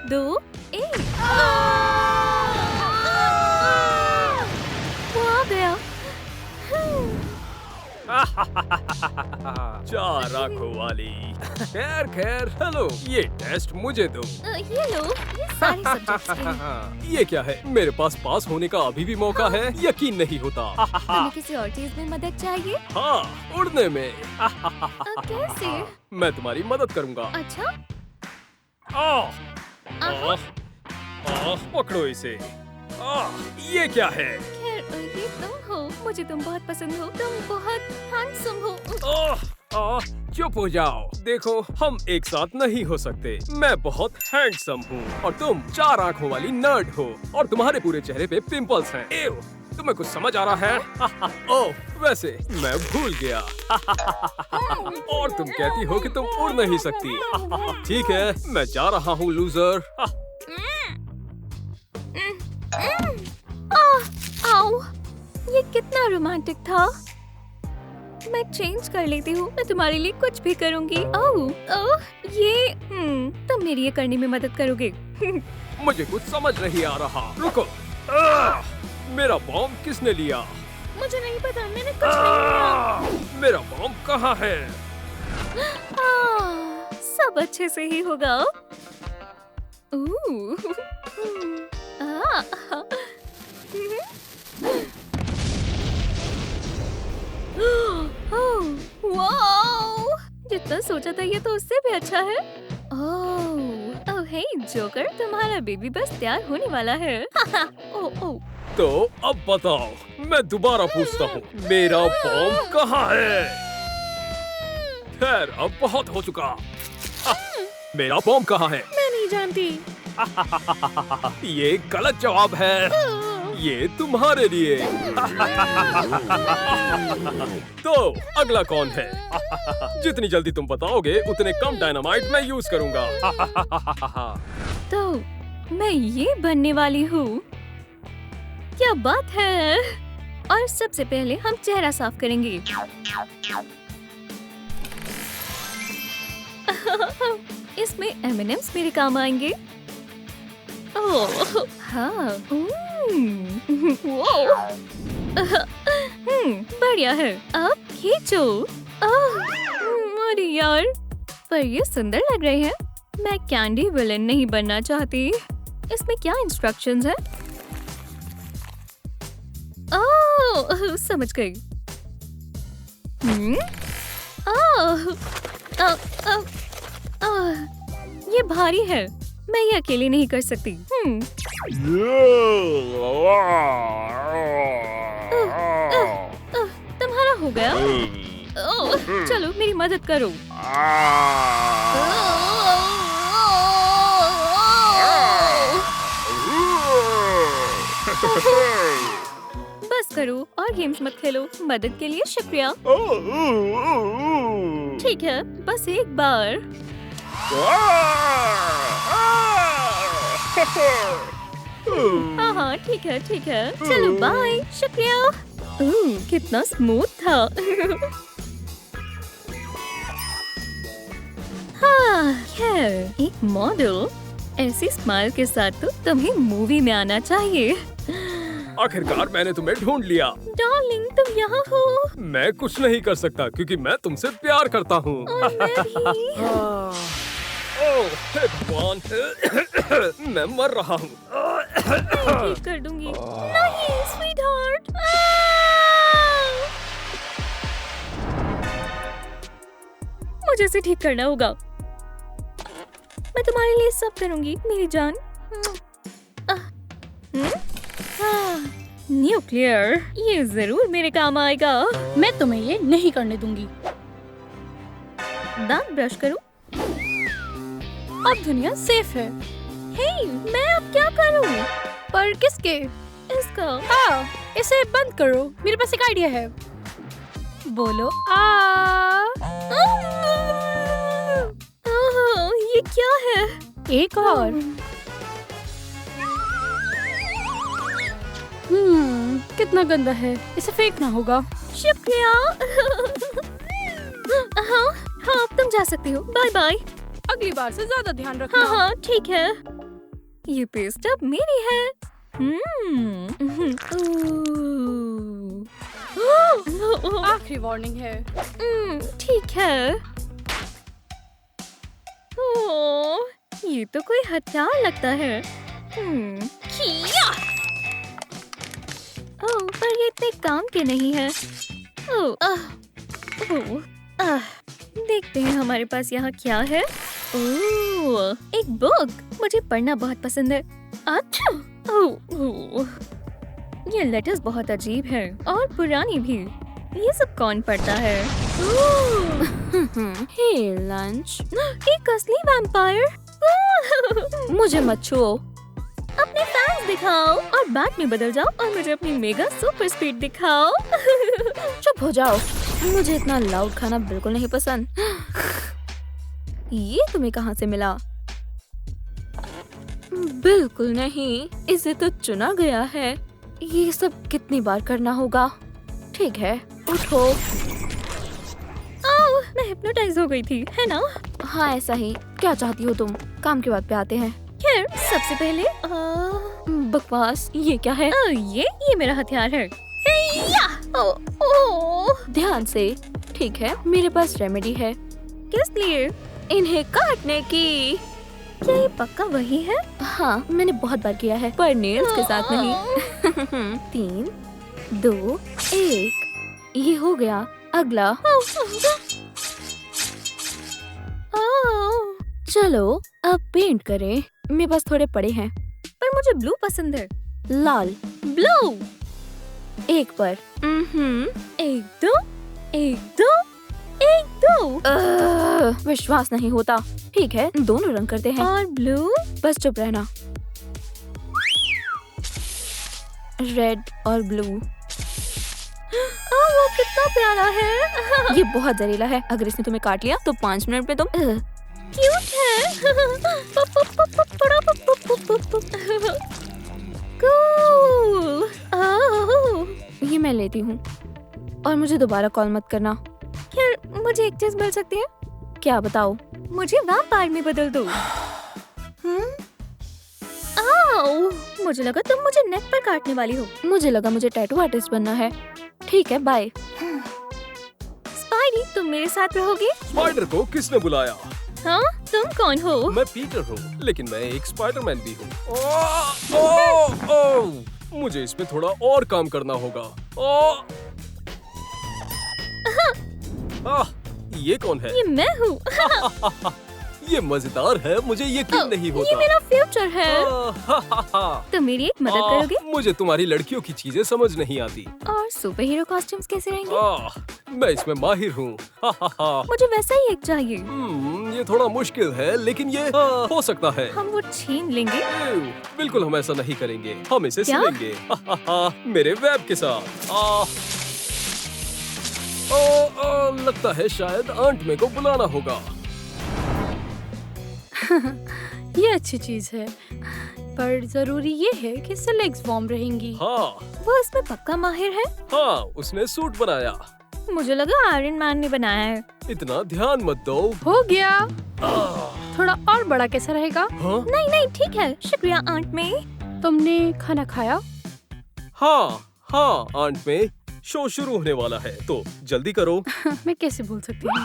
2 1 वो आ गया। चार आंखों वाली। खैर खैर, हेलो, ये टेस्ट मुझे दो। ये लो, ये सारे सब्जेक्ट्स के। ये क्या है? मेरे पास होने का अभी भी मौका है। यकीन नहीं होता। तुम्हें किसी और चीज में मदद चाहिए? हाँ, उड़ने में। कैसे? मैं तुम्हारी मदद करूँगा। अच्छा। पकड़ो इसे। ये क्या है? खैर, ये तुम हो। मुझे तुम बहुत पसंद हो। तुम बहुत हैंडसम हो। चुप हो जाओ। देखो, हम एक साथ नहीं हो सकते। मैं बहुत हैंडसम हूँ और तुम चार आंखों वाली नर्ड हो और तुम्हारे पूरे चेहरे पे पिंपल्स हैं। एव, तुम्हें कुछ समझ आ रहा है? ओह, वैसे मैं भूल गया। और तुम कहती हो कि तुम उड़ नहीं सकती। ठीक है, मैं जा रहा हूँ लूजर। आओ, ये कितना रोमांटिक था। मैं चेंज कर लेती हूँ। मैं तुम्हारे लिए कुछ भी करूँगी। ये तुम मेरी ये करने में मदद करोगे। मुझे कुछ समझ नहीं आ रहा। रुको। मेरा बॉम्ब किसने लिया? मुझे नहीं पता, मैंने कुछ नहीं लिया। मेरा बॉम्ब कहाँ है? सब अच्छे से ही होगा। वाओ! जितना सोचा था ये तो उससे भी अच्छा है। ओह हे जोकर, तुम्हारा बेबी बस तैयार होने वाला है। ओह तो अब बताओ, मैं दोबारा पूछता हूँ, मेरा बॉम्ब कहाँ है? खैर, अब बहुत हो चुका। मेरा बॉम्ब कहाँ है? मैं नहीं जानती। ये गलत जवाब है। ये तुम्हारे लिए। तो अगला कौन है? जितनी जल्दी तुम बताओगे उतने कम डायनामाइट मैं यूज करूंगा। तो मैं ये बनने वाली हूँ। क्या बात है। और सबसे पहले हम चेहरा साफ करेंगे। इसमें M&M's मेरे काम आएंगे। ओह हाँ, बढ़िया है। अब खींचो। अरे यार, पर ये सुंदर लग रहे हैं। मैं कैंडी विलन नहीं बनना चाहती। इसमें क्या इंस्ट्रक्शंस है? ओह, समझ गई। ये भारी है। मैं ये अकेले नहीं कर सकती। तुम्हारा हो गया? चलो मेरी मदद करो। बस करो और गेम्स मत खेलो। मदद के लिए शुक्रिया। ठीक है, बस एक बार। हाँ ठीक है ठीक है। चलो बाय, शुक्रिया। कितना स्मूथ था। हाँ खैर, एक मॉडल ऐसी स्माइल के साथ तो तुम्हें मूवी में आना चाहिए। आखिरकार मैंने तुम्हें ढूंढ लिया। डार्लिंग, तुम यहाँ हो। मैं कुछ नहीं कर सकता क्योंकि मैं तुमसे प्यार करता हूँ। और मैं भी। ओह हे भगवान, मैं मर रहा हूँ। ठीक कर दूंगी। नहीं स्वीटहार्ट। मुझे इसे ठीक करना होगा। मैं तुम्हारे लिए सब करूंगी मेरी जान। न्यूक्लियर, ये जरूर मेरे काम आएगा। मैं तुम्हें ये नहीं करने दूंगी। दांत ब्रश करो। अब दुनिया सेफ है। हे, मैं अब क्या करूं? पर किसके? इसका। इसे बंद करो। मेरे पास एक आइडिया है। बोलो ये क्या है? एक और। कितना गंदा है। इसे फेंकना होगा। शुक्रिया। हाँ, अब तुम जा सकती हो। Bye bye. अगली बार से ज्यादा ध्यान रखना। हाँ ठीक है। ये पेस्ट अब मेरी है। आखिरी वार्निंग है। ठीक है। ओह, ये तो कोई हथियार लगता है। किया। ओह, पर ये इतने काम के नहीं है। देखते हैं हमारे पास यहाँ क्या है। ओह, एक बुक। मुझे पढ़ना बहुत पसंद है। अच्छा। ओह, ये लेटर्स बहुत अजीब है और पुरानी भी। ये सब कौन पढ़ता है? हे लंच। एक असली वैम्पायर। मुझे मत छुओ। अपने फैंस दिखाओ और बाद में बदल जाओ और मुझे अपनी मेगा सुपर स्पीड दिखाओ। चुप हो जाओ। मुझे इतना लाउड खाना बिल्कुल नहीं पसंद। ये तुम्हें कहाँ से मिला? बिल्कुल नहीं, इसे तो चुना गया है। ये सब कितनी बार करना होगा? ठीक है, उठो। मैं हिप्नोटाइज हो गई थी, है ना? हाँ, ऐसा ही। क्या चाहती हो तुम? काम की बात पे आते हैं। खैर, सबसे पहले बकवास। ये क्या है? ये मेरा हथियार है। या! ध्यान से। ठीक है, मेरे पास रेमेडी है। किस लिए? इन्हें काटने की। क्या ये पक्का वही है? हाँ, मैंने बहुत बार किया है, पर नेल्स के साथ नहीं। 3, 2, 1। ये हो गया। अगला। चलो अब पेंट करें। मेरे पास थोड़े पड़े हैं। पर मुझे ब्लू पसंद है। लाल। ब्लू। एक पर। एक दो, एक दो, एक दो। विश्वास नहीं होता। ठीक है, दोनों रंग करते हैं। और ब्लू। बस चुप रहना। रेड और ब्लू। वो कितना प्यारा है। ये बहुत जहरीला है। अगर इसने तुम्हें काट लिया तो 5 मिनट में तुम क्यूट है। कूल। ये मैं लेती हूँ और मुझे दोबारा कॉल मत करना। खैर, मुझे एक चीज मिल सकती है? क्या बताओ? मुझे वैम्पायर में बदल दो। आओ, मुझे लगा तुम मुझे नेक पर काटने वाली हो। मुझे लगा मुझे टैटू आर्टिस्ट बनना है। ठीक है, बाय। स्पाइडी, तुम मेरे साथ रहोगे? स्पाइडर को किसने बुलाया? हाँ, तुम कौन हो? मैं पीटर हूँ, लेकिन मैं एक स्पाइडरमैन भी हूँ। मुझे इसमें थोड़ा और काम करना होगा। ये कौन है? ये मैं हूँ। ये मजेदार है, मुझे यकीन नहीं होता। ये मेरा फ्यूचर है। तुम मेरी एक मदद करोगे? मुझे तुम्हारी लड़कियों की चीजें समझ नहीं आती। और सुपर हीरो कॉस्ट्यूम्स कैसे रहेंगे? मैं इसमें माहिर हूँ। मुझे वैसा ही एक चाहिए। ये थोड़ा मुश्किल है, लेकिन ये हो सकता है। हम वो छीन लेंगे। बिल्कुल, हम ऐसा नहीं करेंगे। हम इसे क्या? सिलेंगे मेरे वेब के साथ। लगता है शायद आंट मे को बुलाना होगा। ये अच्छी चीज है, पर जरूरी ये है कि इससे लेग्स वार्म रहेंगी। हाँ, वो इसमें पक्का माहिर है। हाँ, उसने सूट बनाया। मुझे लगा आयरन मैन ने बनाया है। इतना ध्यान मत दो। हो गया। थोड़ा और बड़ा कैसा रहेगा? हाँ? नहीं नहीं, ठीक है, शुक्रिया आंट में। तुमने खाना खाया? हाँ, आंट में शो शुरू होने वाला है, तो जल्दी करो। मैं कैसे भूल सकती हूँ?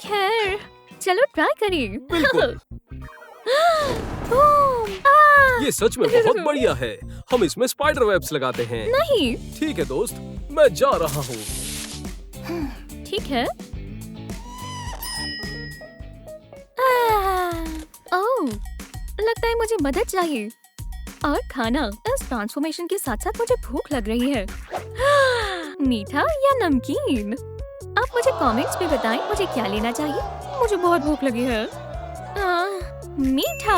खैर, चलो ट्राई करिए। बिल्कुल। ये सच में बहुत बढ़िया है। हम इसमें स्पाइडर वेब्स लगाते हैं। नहीं। ठीक है दोस्त, मैं जा रहा हूँ। ठीक है। ओह, लगता है मुझे मदद चाहिए और खाना। इस ट्रांसफॉर्मेशन के साथ साथ मुझे भूख लग रही है। मीठा या नमकीन? आप मुझे कमेंट्स में बताएं मुझे क्या लेना चाहिए। मुझे बहुत भूख लगी है। मीठा।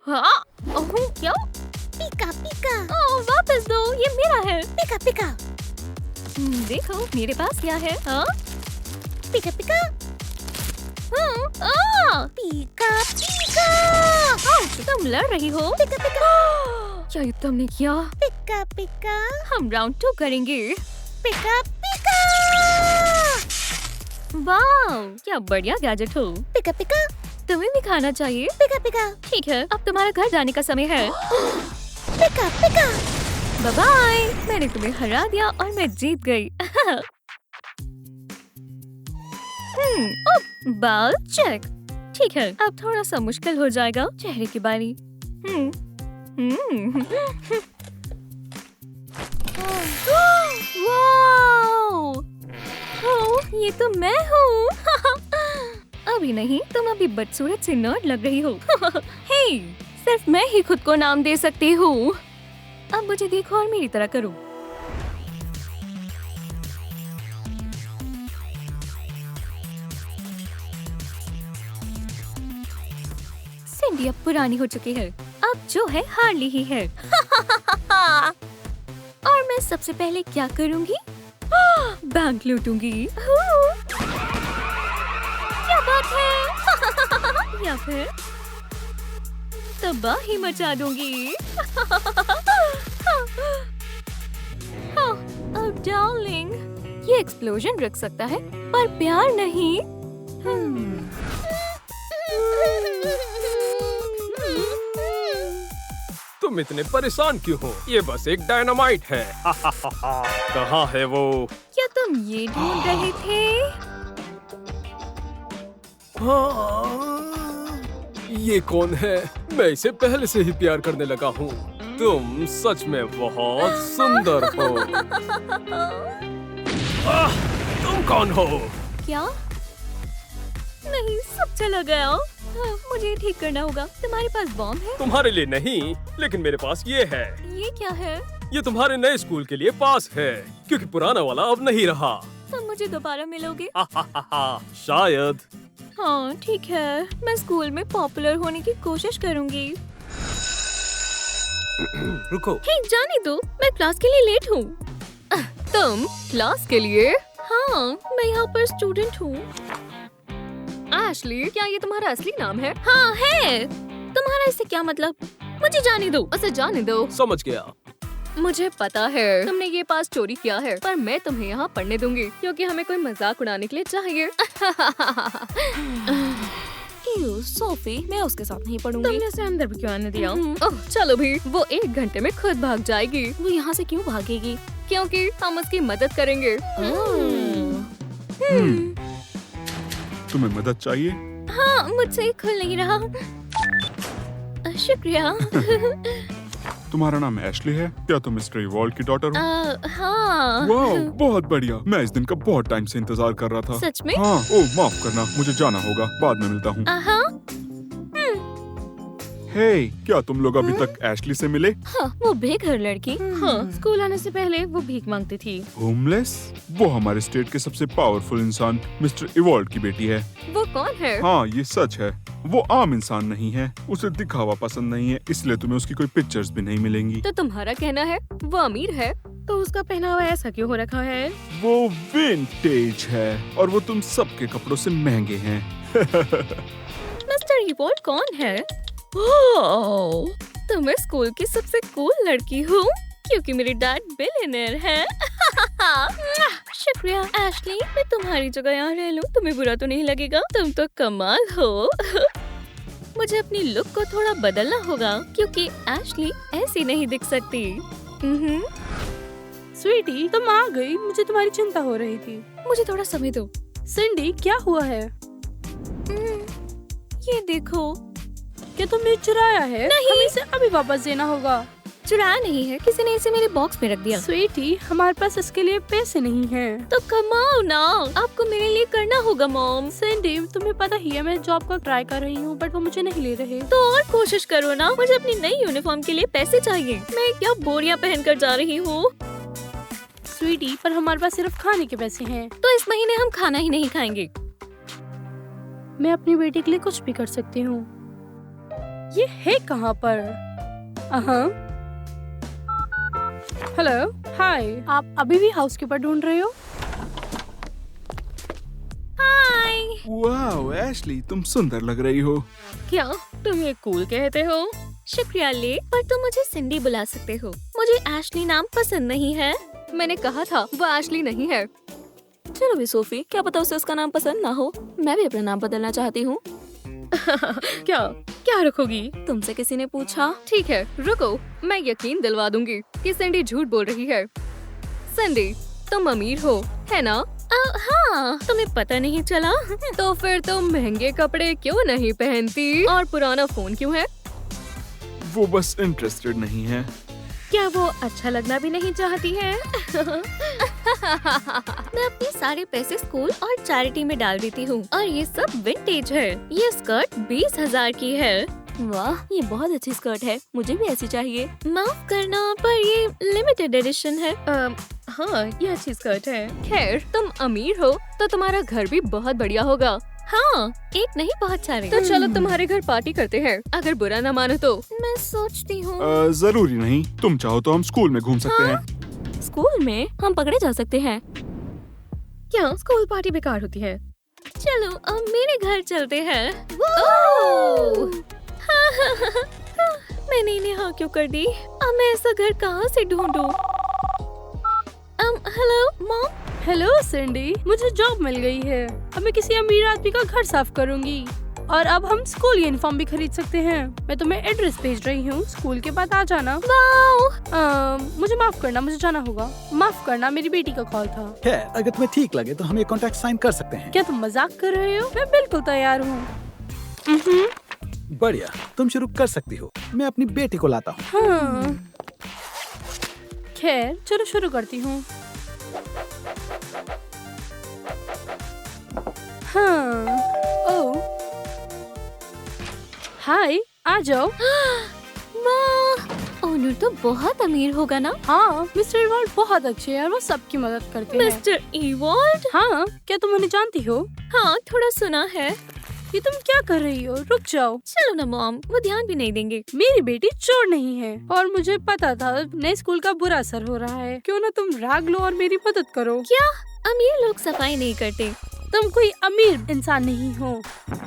हाँ, क्या? पिका पिका। वापस दो, ये मेरा है। पिका पिका। देखो मेरे पास क्या है। पिका पिका। पिका पिका। तुम लड़ रही हो? पिका पिका। क्या ये तुमने किया? पिका पिका। हम राउंड 2 करेंगे। पिका पिका। वाह, क्या बढ़िया गैजेट हो। पिका पिका तुम्हें भी खाना चाहिए। पिका पिका ठीक है, अब तुम्हारा घर जाने का समय है। Pika pika. Bye bye. मैंने तुम्हें हरा दिया और मैं जीत गई। बाल चेक। ठीक है, अब थोड़ा सा मुश्किल हो जाएगा। चेहरे की बारी। वाओ! ओह, ये तो मैं हूँ। अभी नहीं, तुम अभी बदसूरत से नर्ड लग रही हो। हे, सिर्फ मैं ही खुद को नाम दे सकती हूँ। अब मुझे देखो और मेरी तरह करो। सिंडी अब पुरानी हो चुकी है। अब जो है हार्ली ही है। और मैं सबसे पहले क्या करूंगी? बैंक लूटूंगी। क्या बात है? या फिर तबाही मचा दूंगी। अब डार्लिंग, ये एक्सप्लोजन रख सकता है पर प्यार नहीं। तुम इतने परेशान क्यों हो? ये बस एक डायनामाइट है। कहाँ है वो? क्या तुम ये ढूंढ रहे थे? हाँ, ये कौन है? मैं इसे पहले से ही प्यार करने लगा हूँ। तुम सच में बहुत सुंदर हो। तुम कौन हो? क्या? नहीं, सब चला गया। मुझे ठीक करना होगा। तुम्हारे पास बॉम्ब है? तुम्हारे लिए नहीं, लेकिन मेरे पास ये है। ये क्या है? ये तुम्हारे नए स्कूल के लिए पास है, क्योंकि पुराना वाला अब नहीं रहा। तुम मुझे दोबारा मिलोगे? शायद। हाँ ठीक है, मैं स्कूल में पॉपुलर होने की कोशिश करूंगी। रुको। हे, जाने दो, मैं क्लास के लिए लेट हूँ। तुम क्लास के लिए? हाँ, मैं यहाँ पर स्टूडेंट हूँ। एशली, क्या ये तुम्हारा असली नाम है? हाँ है। तुम्हारा इससे क्या मतलब? मुझे जाने दो। उसे जाने दो। समझ गया। मुझे पता है तुमने ये पास चोरी किया है, पर मैं तुम्हें यहाँ पढ़ने दूंगी क्योंकि हमें कोई मजाक उड़ाने के लिए चाहिए। सोफी, मैं उसके साथ नहीं पढ़ूंगी। तुमने उसे अंदर भी क्यों आने दिया? ओह चलो भी, वो 1 घंटे में खुद भाग जाएगी। वो यहाँ से क्यों भागेगी? क्योंकि हम उसकी मदद करेंगे। तुम्हें मदद चाहिए? हाँ, मुझसे खुल नहीं रहा। शुक्रिया। तुम्हारा नाम एशली है? क्या तुम मिस्टर इवॉल्व की डॉटर हो? हाँ। वाह, बहुत बढ़िया। मैं इस दिन का बहुत टाइम से इंतजार कर रहा था। सच में? हाँ। ओह माफ करना, मुझे जाना होगा। बाद में मिलता हूँ। हाँ। हे, क्या तुम लोग अभी तक एशली से मिले? हाँ, वो बेघर लड़की। हाँ, स्कूल आने से पहले वो भीख मांगती थी। होमलेस? वो हमारे स्टेट के सबसे पावरफुल इंसान मिस्टर इवॉल्व की बेटी है। वो कौन है? हाँ, ये सच है। वो आम इंसान नहीं है। उसे दिखावा पसंद नहीं है, इसलिए तुम्हें उसकी कोई पिक्चर्स भी नहीं मिलेंगी। तो तुम्हारा कहना है वो अमीर है? तो उसका पहनावा ऐसा क्यों हो रखा है? वो विंटेज है और वो तुम सबके कपड़ों से महंगे हैं। मिस्टर इवॉल्व कौन है? ओह, तो मैं स्कूल की सबसे कूल लड़की हूँ क्योंकि मेरे डैड बिलियनर है। शुक्रिया एशली, मैं तुम्हारी जगह यहाँ रह लूँ, तुम्हें बुरा तो नहीं लगेगा? तुम तो कमाल हो। मुझे अपनी लुक को थोड़ा बदलना होगा क्योंकि एशली ऐसी नहीं दिख सकती। स्वीटी, तुम आ गई। मुझे तुम्हारी चिंता हो रही थी। मुझे थोड़ा समय दो। सिंडी, क्या हुआ है? ये देखो। क्या तुमने चुराया है? नहीं। हमें इसे अभी वापस देना होगा। चुराया नहीं है, किसी ने इसे मेरे बॉक्स में रख दिया। स्वीटी, हमारे पास इसके लिए पैसे नहीं हैं। तो कमाओ ना, आपको मेरे लिए करना होगा मॉम। सिंडी, तुम्हें पता ही है मैं जॉब का ट्राई कर रही हूँ, बट वो मुझे नहीं ले रहे। तो और कोशिश करो ना, मुझे अपनी नई यूनिफॉर्म के लिए पैसे चाहिए। मैं क्या बोरियां पहन कर जा रही हूँ। स्वीटी, पर हमारे पास सिर्फ खाने के पैसे हैं। तो इस महीने हम खाना ही नहीं खाएंगे। मैं अपनी बेटी के लिए कुछ भी कर सकती हूँ। ये है कहाँ पर? हेलो, हाय। आप अभी भी हाउसकीपर ढूंढ रहे हो? हाय। वाह एशली, तुम सुंदर लग रही हो। क्या तुम ये कूल कहते हो? शुक्रिया ले, पर तुम मुझे सिंडी बुला सकते हो। मुझे एशली नाम पसंद नहीं है। मैंने कहा था वो एशली नहीं है। चलो भी सोफी, क्या पता उसे उसका नाम पसंद ना हो। मैं भी अपना नाम बदलना चाहती हूँ। क्या क्या रखोगी? तुमसे किसी ने पूछा? ठीक है, रुको, मैं यकीन दिलवा दूंगी कि सैंडी झूठ बोल रही है। सैंडी, तुम अमीर हो, है ना? हाँ, तुम्हें पता नहीं चला? तो फिर तुम महंगे कपड़े क्यों नहीं पहनती और पुराना फोन क्यों है? वो बस इंटरेस्टेड नहीं है। क्या वो अच्छा लगना भी नहीं चाहती है? मैं अपने सारे पैसे स्कूल और चैरिटी में डाल देती हूँ और ये सब विंटेज है। ये स्कर्ट 20,000 की है। वाह, ये बहुत अच्छी स्कर्ट है, मुझे भी ऐसी चाहिए। माफ करना, पर ये लिमिटेड एडिशन है। हाँ, ये अच्छी स्कर्ट है। खैर, तुम अमीर हो तो तुम्हारा घर भी बहुत बढ़िया होगा। हाँ, एक नहीं बहुत सारे। तो चलो तुम्हारे घर पार्टी करते हैं, अगर बुरा ना मानो तो। मैं सोचती हूँ जरूरी नहीं, तुम चाहो तो हम स्कूल में घूम सकते हैं। स्कूल में हम पकड़े जा सकते हैं। क्या स्कूल पार्टी बेकार होती है? चलो अब मेरे घर चलते हैं। मैंने इन्हें हाँ क्यों कर दी? अब मैं ऐसा घर कहाँ से ढूंढूं? Hello mom. हेलो सैंडी, मुझे जॉब मिल गई है। अब मैं किसी अमीर आदमी का घर साफ करूंगी और अब हम स्कूल यूनिफॉर्म भी खरीद सकते हैं। मैं तुम्हें एड्रेस भेज रही हूँ, स्कूल के बाद आ जाना। मुझे माफ करना, मुझे जाना होगा। माफ करना, मेरी बेटी का कॉल था। खैर, अगर तुम्हें ठीक लगे तो हम ये कॉन्ट्रैक्ट साइन कर सकते हैं। क्या तुम मजाक कर रहे हो? मैं बिल्कुल तैयार हूँ। बढ़िया, तुम शुरू कर सकती हो। मैं अपनी बेटी को लाता हूँ। हाँ। खैर, चलो शुरू करती हूँ। हाँ। ओह, हाय, आ जाओ। वाह, ओनर तो बहुत अमीर होगा ना? हाँ, मिस्टर इवॉल्ड बहुत अच्छे हैं और वो सबकी मदद करते हैं। Mister evolved? हाँ, क्या तुम उन्हें जानती हो? हाँ, थोड़ा सुना है। ये तुम क्या कर रही हो? रुक जाओ। चलो ना मॉम, वो ध्यान भी नहीं देंगे। मेरी बेटी चोर नहीं है और मुझे पता था नए स्कूल का बुरा असर हो रहा है। क्यों ना तुम राग लो और मेरी मदद करो। क्या अमीर लोग सफाई नहीं करते? तुम कोई अमीर इंसान नहीं हो।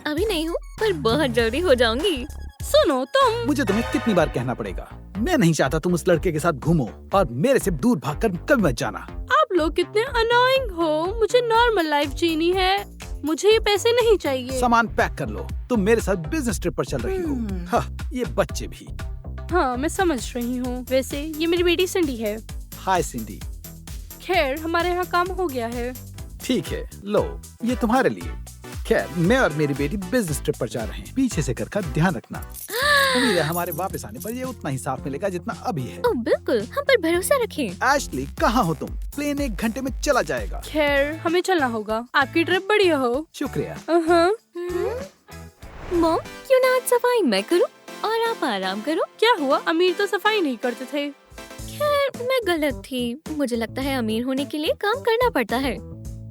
अभी नहीं हूँ, पर बहुत जल्दी हो जाऊंगी। सुनो तुम। मुझे तुम्हें कितनी बार कहना पड़ेगा? मैं नहीं चाहता तुम उस लड़के के साथ घूमो और मेरे से दूर भागकर कभी मत जाना। आप लोग कितने अनोइंग हो। मुझे नॉर्मल लाइफ जीनी है। मुझे ये पैसे नहीं चाहिए। सामान पैक कर लो, तुम मेरे साथ बिजनेस ट्रिप पर चल रही हो। हाँ, ये बच्चे भी। हाँ, मैं समझ रही हूँ। वैसे ये मेरी बेटी सिंडी है। हाय सिंडी। खैर, हमारे यहाँ काम हो गया है। ठीक है, लो ये तुम्हारे लिए। खैर, मैं और मेरी बेटी बिजनेस ट्रिप पर जा रहे हैं। पीछे से घर का ध्यान रखना। उम्मीद है हमारे वापस आने पर ये उतना ही साफ मिलेगा जितना अभी है। ओह बिल्कुल, हम पर भरोसा रखें। एशली, कहाँ हो तुम? प्लेन 1 घंटे में चला जाएगा। खैर, हमें चलना होगा। आपकी ट्रिप बढ़िया हो। शुक्रिया। मॉम, क्यों ना आज सफाई मैं करूँ और आप आराम करो? क्या हुआ? अमीर तो सफाई नहीं करते थे। खैर, मैं गलत थी। मुझे लगता है अमीर होने के लिए काम करना पड़ता है।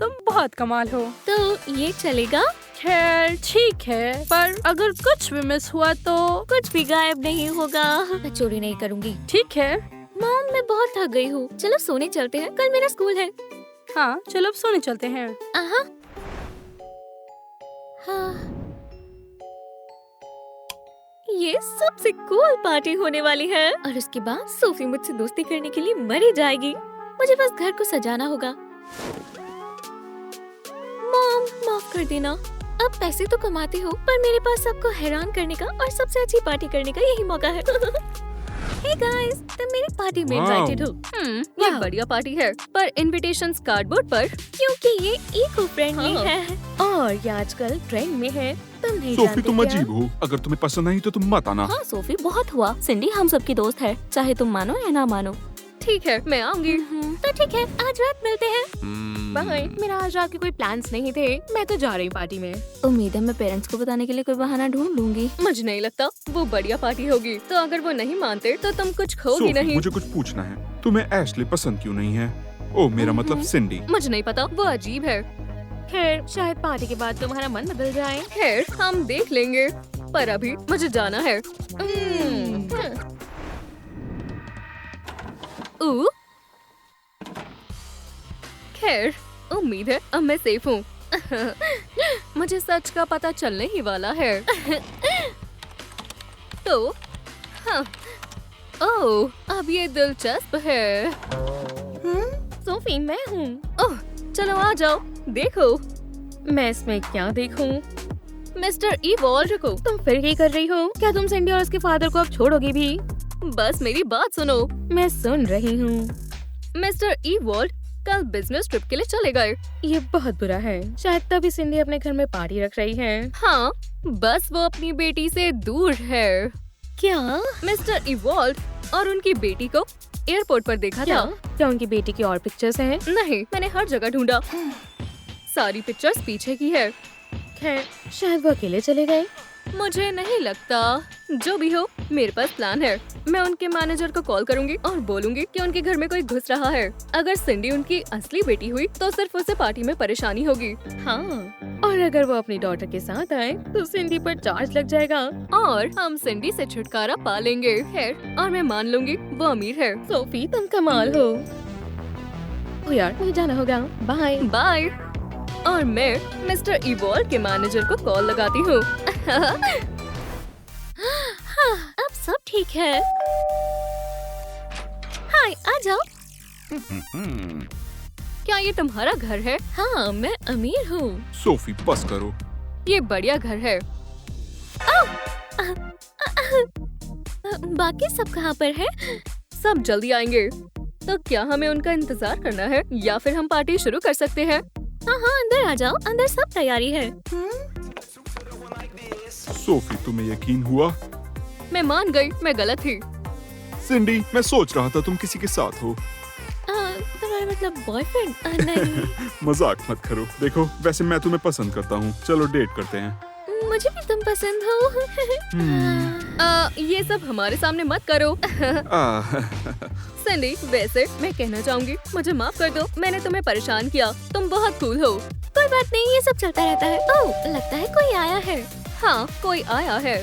तुम बहुत कमाल हो। तो ये चलेगा? खैर ठीक है, पर अगर कुछ भी मिस हुआ तो? कुछ भी गायब नहीं होगा। मैं चोरी नहीं करूँगी। ठीक है। मॉम, मैं बहुत थक गई हूँ। चलो सोने चलते हैं, कल मेरा स्कूल है। हाँ, चलो अब सोने चलते हैं। हाँ। ये सबसे कूल पार्टी होने वाली है और उसके बाद सोफी मुझसे दोस्ती करने के लिए मरी जाएगी। मुझे बस घर को सजाना होगा। मॉम, माफ कर देना। अब पैसे तो कमाती हूँ, पर मेरे पास सबको हैरान करने का और सबसे अच्छी पार्टी करने का यही मौका है। हे गाइस, तुम मेरी पार्टी में इनवाइटेड हो। ये बढ़िया पार्टी है, पर इनविटेशंस कार्डबोर्ड पर, क्योंकि ये इको फ्रेंडली है और ये आजकल ट्रेंड में है। तुम नहीं सोफी, जानते तुम क्या? अजीब हो। अगर तुम्हें पसंद नहीं तो तुम मत आना। हाँ सोफी, बहुत हुआ। सिंडी हम सबकी दोस्त है, चाहे तुम मानो या ना मानो। ठीक है, मैं आऊंगी। तो ठीक है, आज रात मिलते हैं। बाय। मेरा आज रात के कोई प्लान्स नहीं थे। मैं तो जा रही हूँ पार्टी में। उम्मीद है मैं पेरेंट्स को बताने के लिए कोई बहाना ढूंढ लूंगी। मुझे नहीं लगता वो बढ़िया पार्टी होगी। तो अगर वो नहीं मानते तो तुम कुछ खोगी सोफी, नहीं। मुझे कुछ पूछना है। तुम्हें एशली पसंद क्यों नहीं है? ओ, मेरा मतलब सिंडी। मुझे नहीं पता, वो अजीब है। खैर, शायद पार्टी के बाद तुम्हारा मन बदल जाए। खैर, हम देख लेंगे, पर अभी मुझे जाना है। खैर, उम्मीद है अब मैं सेफ हूँ। मुझे सच का पता चलने ही वाला है। तो हाँ, ओह, अब ये दिलचस्प है। सोफी, मैं हूँ। ओह, चलो आ जाओ, देखो मैं इसमें क्या देखूं? मिस्टर इवॉल्व, रुको, तुम फिर क्या कर रही हो? क्या तुम सिंडी और उसके फादर को अब छोड़ोगे भी? बस मेरी बात सुनो, मैं सुन रही हूँ। मिस्टर इवॉल्व कल बिजनेस ट्रिप के लिए चले गए। ये बहुत बुरा है, शायद तभी सिंडी अपने घर में पार्टी रख रही है। हाँ, बस वो अपनी बेटी से दूर है। क्या मिस्टर इवॉल्व और उनकी बेटी को एयरपोर्ट पर देखा था? क्या उनकी बेटी की और पिक्चर्स हैं? नहीं, मैंने हर जगह ढूंढा, सारी पिक्चर्स पीछे की है। खैर, शायद वो अकेले चले गए। मुझे नहीं लगता। जो भी हो, मेरे पास प्लान है। मैं उनके मैनेजर को कॉल करूंगी और बोलूंगी कि उनके घर में कोई घुस रहा है। अगर सिंडी उनकी असली बेटी हुई तो सिर्फ उसे पार्टी में परेशानी होगी। हाँ, और अगर वो अपनी डॉटर के साथ आए तो सिंडी पर चार्ज लग जाएगा और हम सिंडी से छुटकारा पा लेंगे। खैर, और मैं मान लूंगी वो अमीर है। सोफी, तुम कमाल हो। ओ यार, मुझे जाना होगा। Bye bye. और मैं मिस्टर इवॉल्व के मैनेजर को कॉल लगाती हूँ। हाँ, अब सब ठीक है। हाय, आ जाओ। क्या ये तुम्हारा घर है? हाँ, मैं अमीर हूँ। सोफी बस करो। ये बढ़िया घर है। बाकी सब कहाँ पर है? सब जल्दी आएंगे। तो क्या हमें उनका इंतजार करना है या फिर हम पार्टी शुरू कर सकते हैं? हाँ हाँ, अंदर आ जाओ, अंदर सब तैयारी है। सोफी, तुम्हें यकीन हुआ? मैं मान गई, मैं गलत थी। सिंडी, मैं सोच रहा था तुम किसी के साथ हो। तुम्हारा मतलब बॉयफ्रेंड? नहीं। मजाक मत करो। देखो, वैसे मैं तुम्हें पसंद करता हूँ। चलो डेट करते हैं। मुझे भी तुम पसंद हो। ये सब हमारे सामने मत करो। सिंडी, वैसे मैं कहना चाहूंगी, मुझे माफ कर दो, मैंने तुम्हें परेशान किया। तुम बहुत कूल हो। कोई बात नहीं, ये सब चलता रहता है। ओह, लगता है कोई आया है। हाँ, कोई आया है।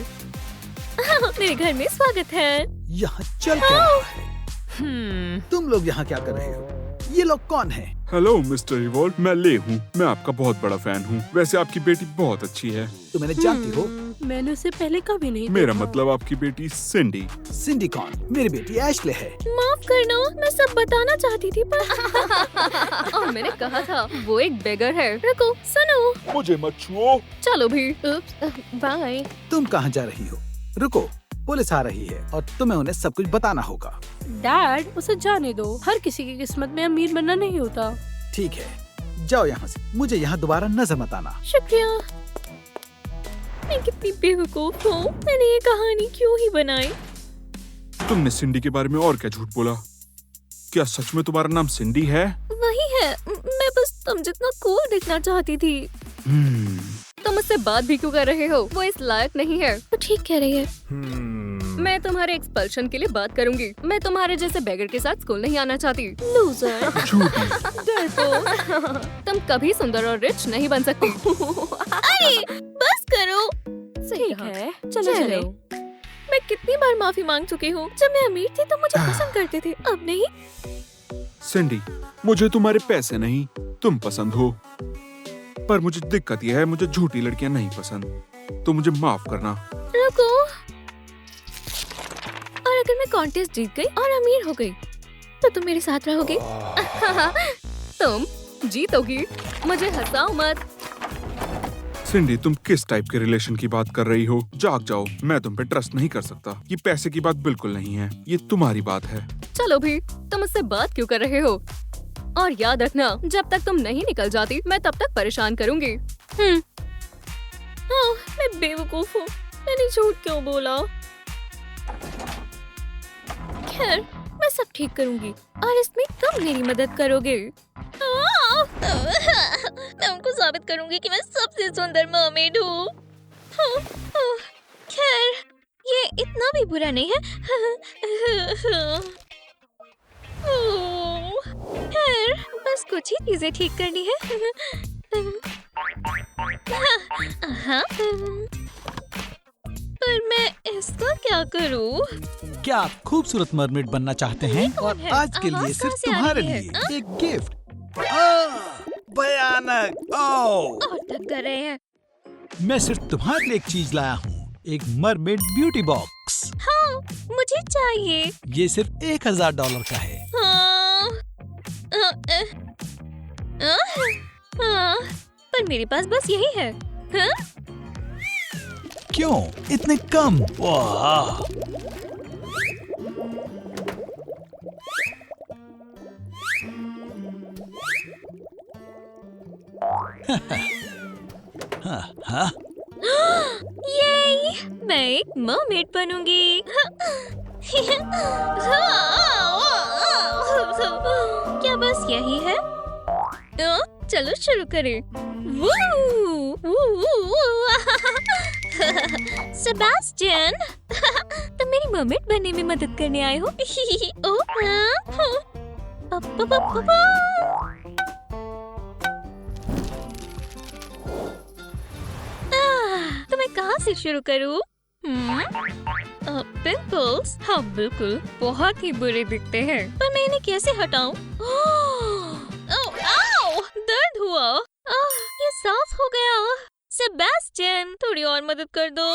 मेरे घर में स्वागत है। यहाँ चल क्या रहा है? तुम लोग यहाँ क्या कर रहे हो? ये लोग कौन हैं? हेलो मिस्टर इवॉल्व, मैं ले हूँ। मैं आपका बहुत बड़ा फैन हूँ। वैसे आपकी बेटी बहुत अच्छी है। तुम इन्हें जानती हो? मैंने उसे पहले कभी नहीं मेरा देखा। मतलब आपकी बेटी सिंडी। सिंडी कौन? मेरी बेटी एशले है। माफ करना, मैं सब बताना चाहती थी पर और मैंने कहा था वो एक बेगर है। रुको, सुनो। मुझे मत छुओ। चलो भी। बाय। तुम कहाँ जा रही हो? रुको, पुलिस आ रही है और तुम्हें उन्हें सब कुछ बताना होगा। डैड, उसे जाने दो। हर किसी की किस्मत में अमीर बनना नहीं होता। ठीक है, जाओ यहाँ से। मुझे यहाँ दोबारा नजर मत आना। शुक्रिया। मैं कितनी बेवकूफ हूँ। मैंने ये कहानी क्यों ही बनाई? तुमने सिंडी के बारे में और क्या झूठ बोला? क्या सच में तुम्हारा नाम सिंडी है? वही है। मैं बस तुम जितना कूल दिखना चाहती थी। तुम मुझसे बात भी क्यों कर रहे हो? वो इस लायक नहीं है। तो ठीक कह रही है। मैं तुम्हारे एक्सपल्शन के लिए बात करूंगी। मैं तुम्हारे जैसे बेगर के साथ स्कूल नहीं आना चाहती। लूजर। तुम कभी सुंदर और रिच नहीं बन सकती। अरे बस करो। सही है, चलो चलो। मैं कितनी बार माफी मांग चुकी हूँ। जब मैं अमीर थी तो मुझे पसंद करते थे, अब नहीं। सिंडी, मुझे तुम्हारे पैसे नहीं, तुम पसंद हो। पर मुझे दिक्कत यह है, मुझे झूठी लड़कियां नहीं पसंद। तो मुझे माफ करना। रुको। और अगर मैं कॉन्टेस्ट जीत गई और अमीर हो गई तो तुम मेरे साथ रहोगे? तुम जीतोगी। मुझे हंसाओ मत। सिंडी, तुम किस टाइप के रिलेशन की बात कर रही हो? जाग जाओ, मैं तुम पे ट्रस्ट नहीं कर सकता। ये पैसे की बात बिल्कुल नहीं है, ये तुम्हारी बात है। चलो भी, तुम मुझसे बात क्यों कर रहे हो? और याद रखना, जब तक तुम नहीं निकल जाती मैं तब तक परेशान करूंगी। मैं बेवकूफ हूँ। मैंने झूठ क्यों बोला? खैर, मैं सब ठीक करूंगी और इसमें तुम मेरी मदद करोगे। मैं उनको साबित करूंगी कि मैं सबसे सुंदर मर्मेड हूँ। खैर, ये इतना भी बुरा नहीं है। खैर, बस कुछ ही चीजें ठीक करनी है। पर मैं इसका क्या करूँ? क्या आप खूबसूरत मरमेड बनना चाहते हैं? और है? आज के लिए आवाज सिर्फ कहाँ से आ तुम्हारे रही है? लिए एक गिफ्ट। भयानक! और तक कर रहे हैं। मैं सिर्फ तुम्हारे लिए एक चीज लाया हूँ, एक मरमेड ब्यूटी बॉक्स। हाँ, मुझे चाहिए। ये सिर्फ $1000 का है। हाँ। हाँ, पर मेरे पास बस यही है। हाँ? क्यों इतने कम? वाह! हाँ, ये मैं एक मरमेड बनूंगी। क्या बस यही है? चलो शुरू करें। सेबास्टियन, तुम मेरी मरमेड बनने में मदद करने आए हो? तो मैं कहाँ से शुरू करूँ? पिंपल्स? हाँ बिल्कुल, बहुत ही बुरे दिखते हैं, पर मैं इन्हें कैसे हटाऊं? आओ, दर्द हुआ। ये साफ हो गया। सेबास्टियन, थोड़ी और मदद कर दो।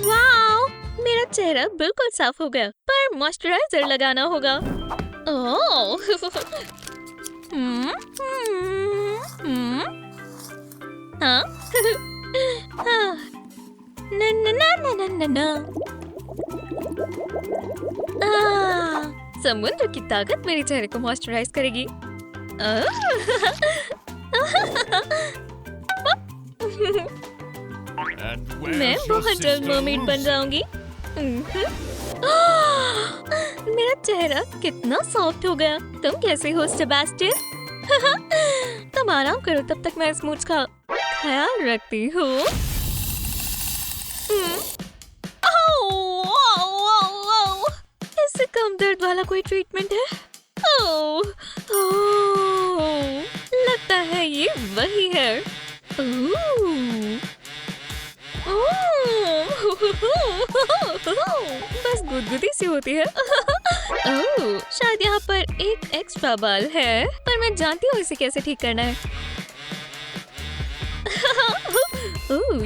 वाओ, मेरा चेहरा बिल्कुल साफ हो गया, पर मॉइस्चराइजर लगाना होगा। ओह, हाँ, ना ना ना ना ना ना ना। समुद्र की ताकत मेरे चेहरे को मॉइस्चराइज करेगी। मैं बहुत जल्द मरमेड बन जाऊंगी। मेरा चेहरा कितना सॉफ्ट हो गया। तुम कैसे हो सेबास्टियन? तुम आराम करो, तब तक मैं स्मूथ का ख्याल रखती हूँ। इससे कम दर्द वाला कोई ट्रीटमेंट है? लगता है ये वही है। बस गुदगुदी सी होती है। शायद यहाँ पर एक एक्स्ट्रा बाल है, पर मैं जानती हूँ इसे कैसे ठीक करना है।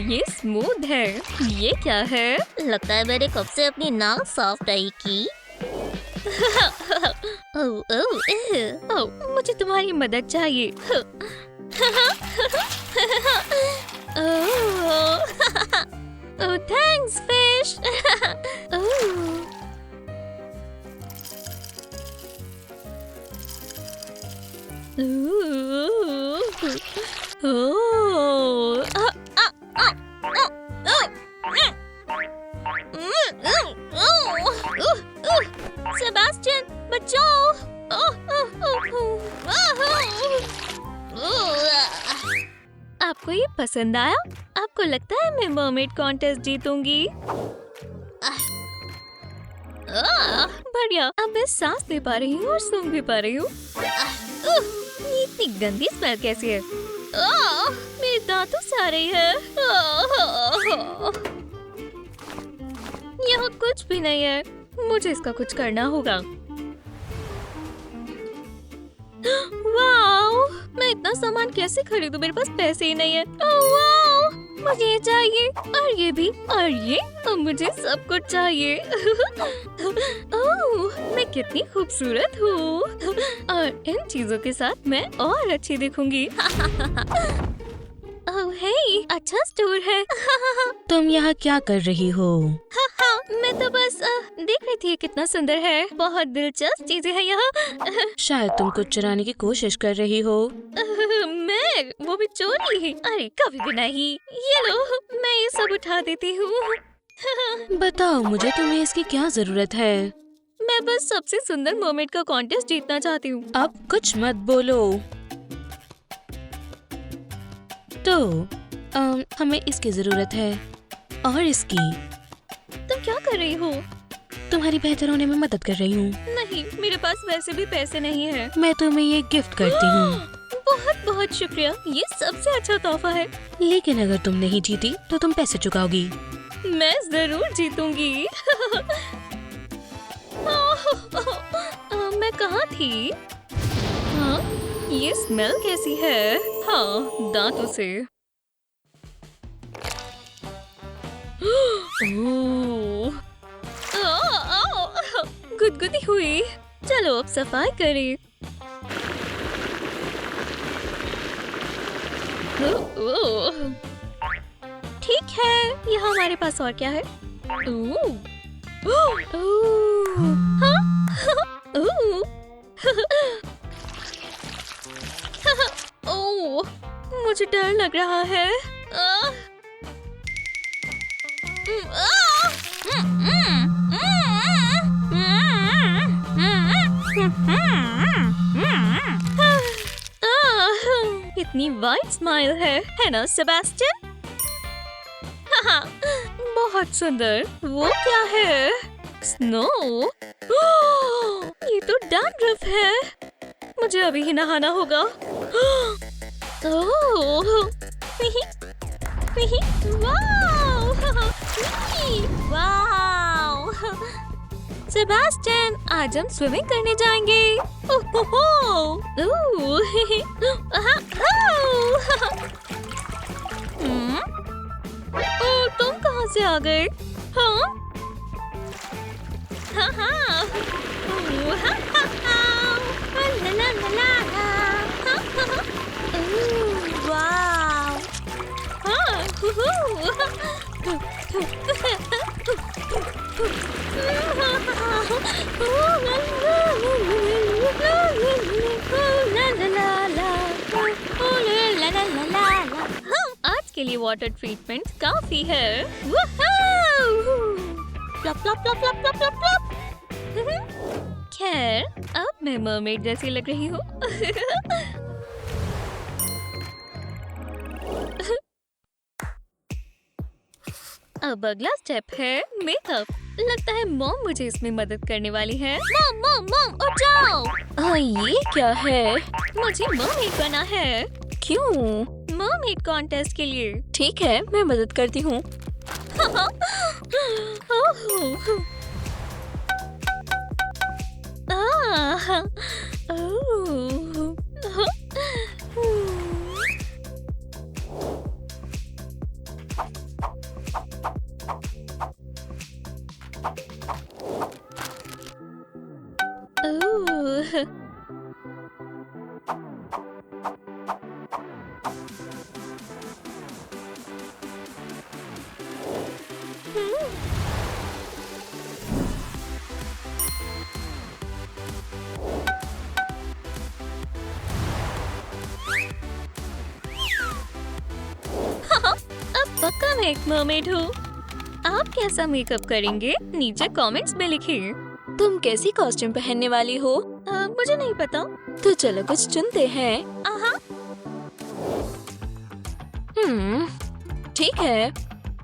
ये स्मूथ है। ये क्या है? लगता है मैंने कब से अपनी नाक साफ नहीं की। मुझे तुम्हारी मदद चाहिए। Thanks fish. सेबास्टियन, बचाओ। आपको ये पसंद आया? आपको लगता है मैं मरमेड कॉन्टेस्ट जीतूंगी? बढ़िया, अब मैं सांस ले पा रही हूँ और सूंघ भी पा रही हूँ। ये इतनी गंदी स्मेल कैसी है? मेरे दांतों से आ रही है। यहाँ कुछ भी नहीं है। मुझे इसका कुछ करना होगा। वाओ, मैं इतना सामान कैसे खरीदूं? मेरे पास पैसे ही नहीं है। वाओ, मुझे ये चाहिए और ये भी और ये, और मुझे सब कुछ चाहिए। ओह, मैं कितनी खूबसूरत हूँ और इन चीजों के साथ मैं और अच्छी दिखूंगी। ओह हे, अच्छा स्टोर है। तुम यहाँ क्या कर रही हो? मैं तो बस देख रही थी कितना सुंदर है। बहुत दिलचस्प चीजें हैं यहाँ। शायद तुम कुछ चुराने की कोशिश कर रही हो। मैं? वो भी चोरी? अरे कभी भी नहीं। ये लो, मैं ये सब उठा देती हूँ। बताओ मुझे, तुम्हें इसकी क्या जरूरत है? मैं बस सबसे सुंदर मरमेड का कॉन्टेस्ट जीतना चाहती हूँ। अब कुछ मत बोलो। तो हमें इसकी जरूरत है और इसकी। तुम क्या कर रही हो? तुम्हारी बेहतर होने में मदद कर रही हूँ। नहीं, मेरे पास वैसे भी पैसे नहीं है। मैं तुम्हें ये गिफ्ट करती हूँ। बहुत बहुत शुक्रिया, ये सबसे अच्छा तोहफा है। लेकिन अगर तुम नहीं जीती तो तुम पैसे चुकाओगी। मैं जरूर जीतूंगी। मैं कहाँ थी? हाँ, ये स्मेल कैसी है? हाँ, दांतों से। ओह, गुदगुदी हुई। चलो अब सफाई करें। ठीक है, यहाँ हमारे पास और क्या है? मुझे डर लग रहा है। इतनी वाइट स्माइल है ना सेबेस्टियन? बहुत सुंदर। वो क्या है? स्नो? ये तो डैंड्रफ है। मुझे अभी ही नहाना होगा। वाओ! सेबेस्टियन, आज हम स्विमिंग करने जाएंगे। तुम कहाँ से आ गए? आज के लिए वाटर ट्रीटमेंट काफी है। प्लप प्लप प्लप प्लप प्लप प्लप प्लप। खैर, अब मैं मरमेड जैसी लग रही हूँ। अब अगला स्टेप है मेकअप। लगता है मॉम मुझे इसमें मदद करने वाली है। मॉम मॉम मॉम उठ जाओ। ये क्या है? मुझे मरमेड बना है। क्यों? मरमेड कॉन्टेस्ट के लिए। ठीक है, मैं मदद करती हूँ। पक्का मैं एक मरमेड हूँ। आप कैसा मेकअप करेंगे? नीचे कमेंट्स में लिखिए। तुम कैसी कॉस्ट्यूम पहनने वाली हो? मुझे नहीं पता। तो चलो कुछ चुनते हैं। ठीक है,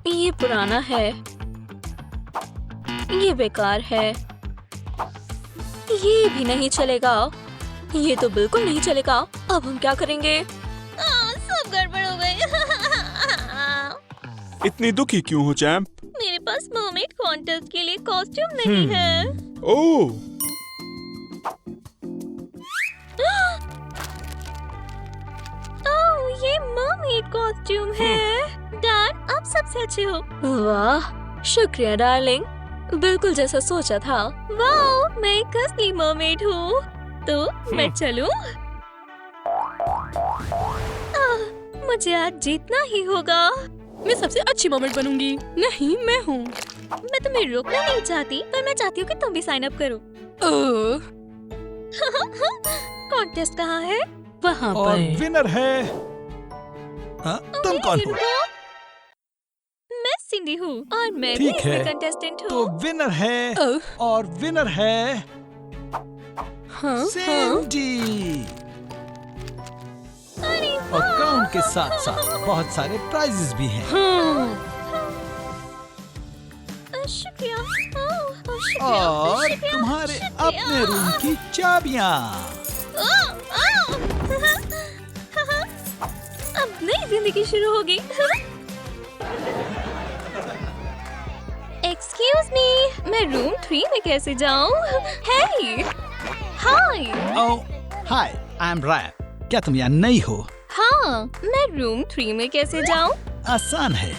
ये पुराना है, ये बेकार है, ये भी नहीं चलेगा, ये तो बिल्कुल नहीं चलेगा। अब हम क्या करेंगे? सब गड़बड़ हो गई। इतनी दुखी क्यों हो चैंप? मेरे पास मरमेड कॉन्टेस्ट के लिए कॉस्ट्यूम नहीं है। ओह, ये मरमेड कॉस्ट्यूम है। डैड, आप सबसे अच्छे हो। वाह, शुक्रिया डार्लिंग, बिल्कुल जैसा सोचा था। वाह, मैं एक असली मरमेड हूँ। तो मैं चलूं? मुझे आज जीतना ही होगा। मैं सबसे अच्छी मरमेड बनूंगी। नहीं, मैं हूँ। मैं तुम्हें रोकना नहीं चाहती, पर मैं चाहती हूँ कि तुम भी साइन अप करो। कॉन्टेस्ट कहाँ है? वहाँ और पर। विनर है। तुम कौन हो? मैं सिंडी हूँ और मैं भी ठीक इसमें है। कंटेस्टेंट तो हूँ। विनर है और विनर है सिंडी। और क्राउन के साथ साथ बहुत सारे प्राइजेस भी हैं। शुक्रिया। और शुक्रिया, तुम्हारे शुक्रिया। अपने रूम की चाबियाँ। अब नई जिंदगी शुरू होगी। एक्सक्यूज मी, मैं रूम 3 में कैसे जाऊँ? हे, हाय। हाय, आई एम रैप। क्या तुम यहाँ नई हो? हाँ, मैं रूम 3 में कैसे जाऊँ? आसान है।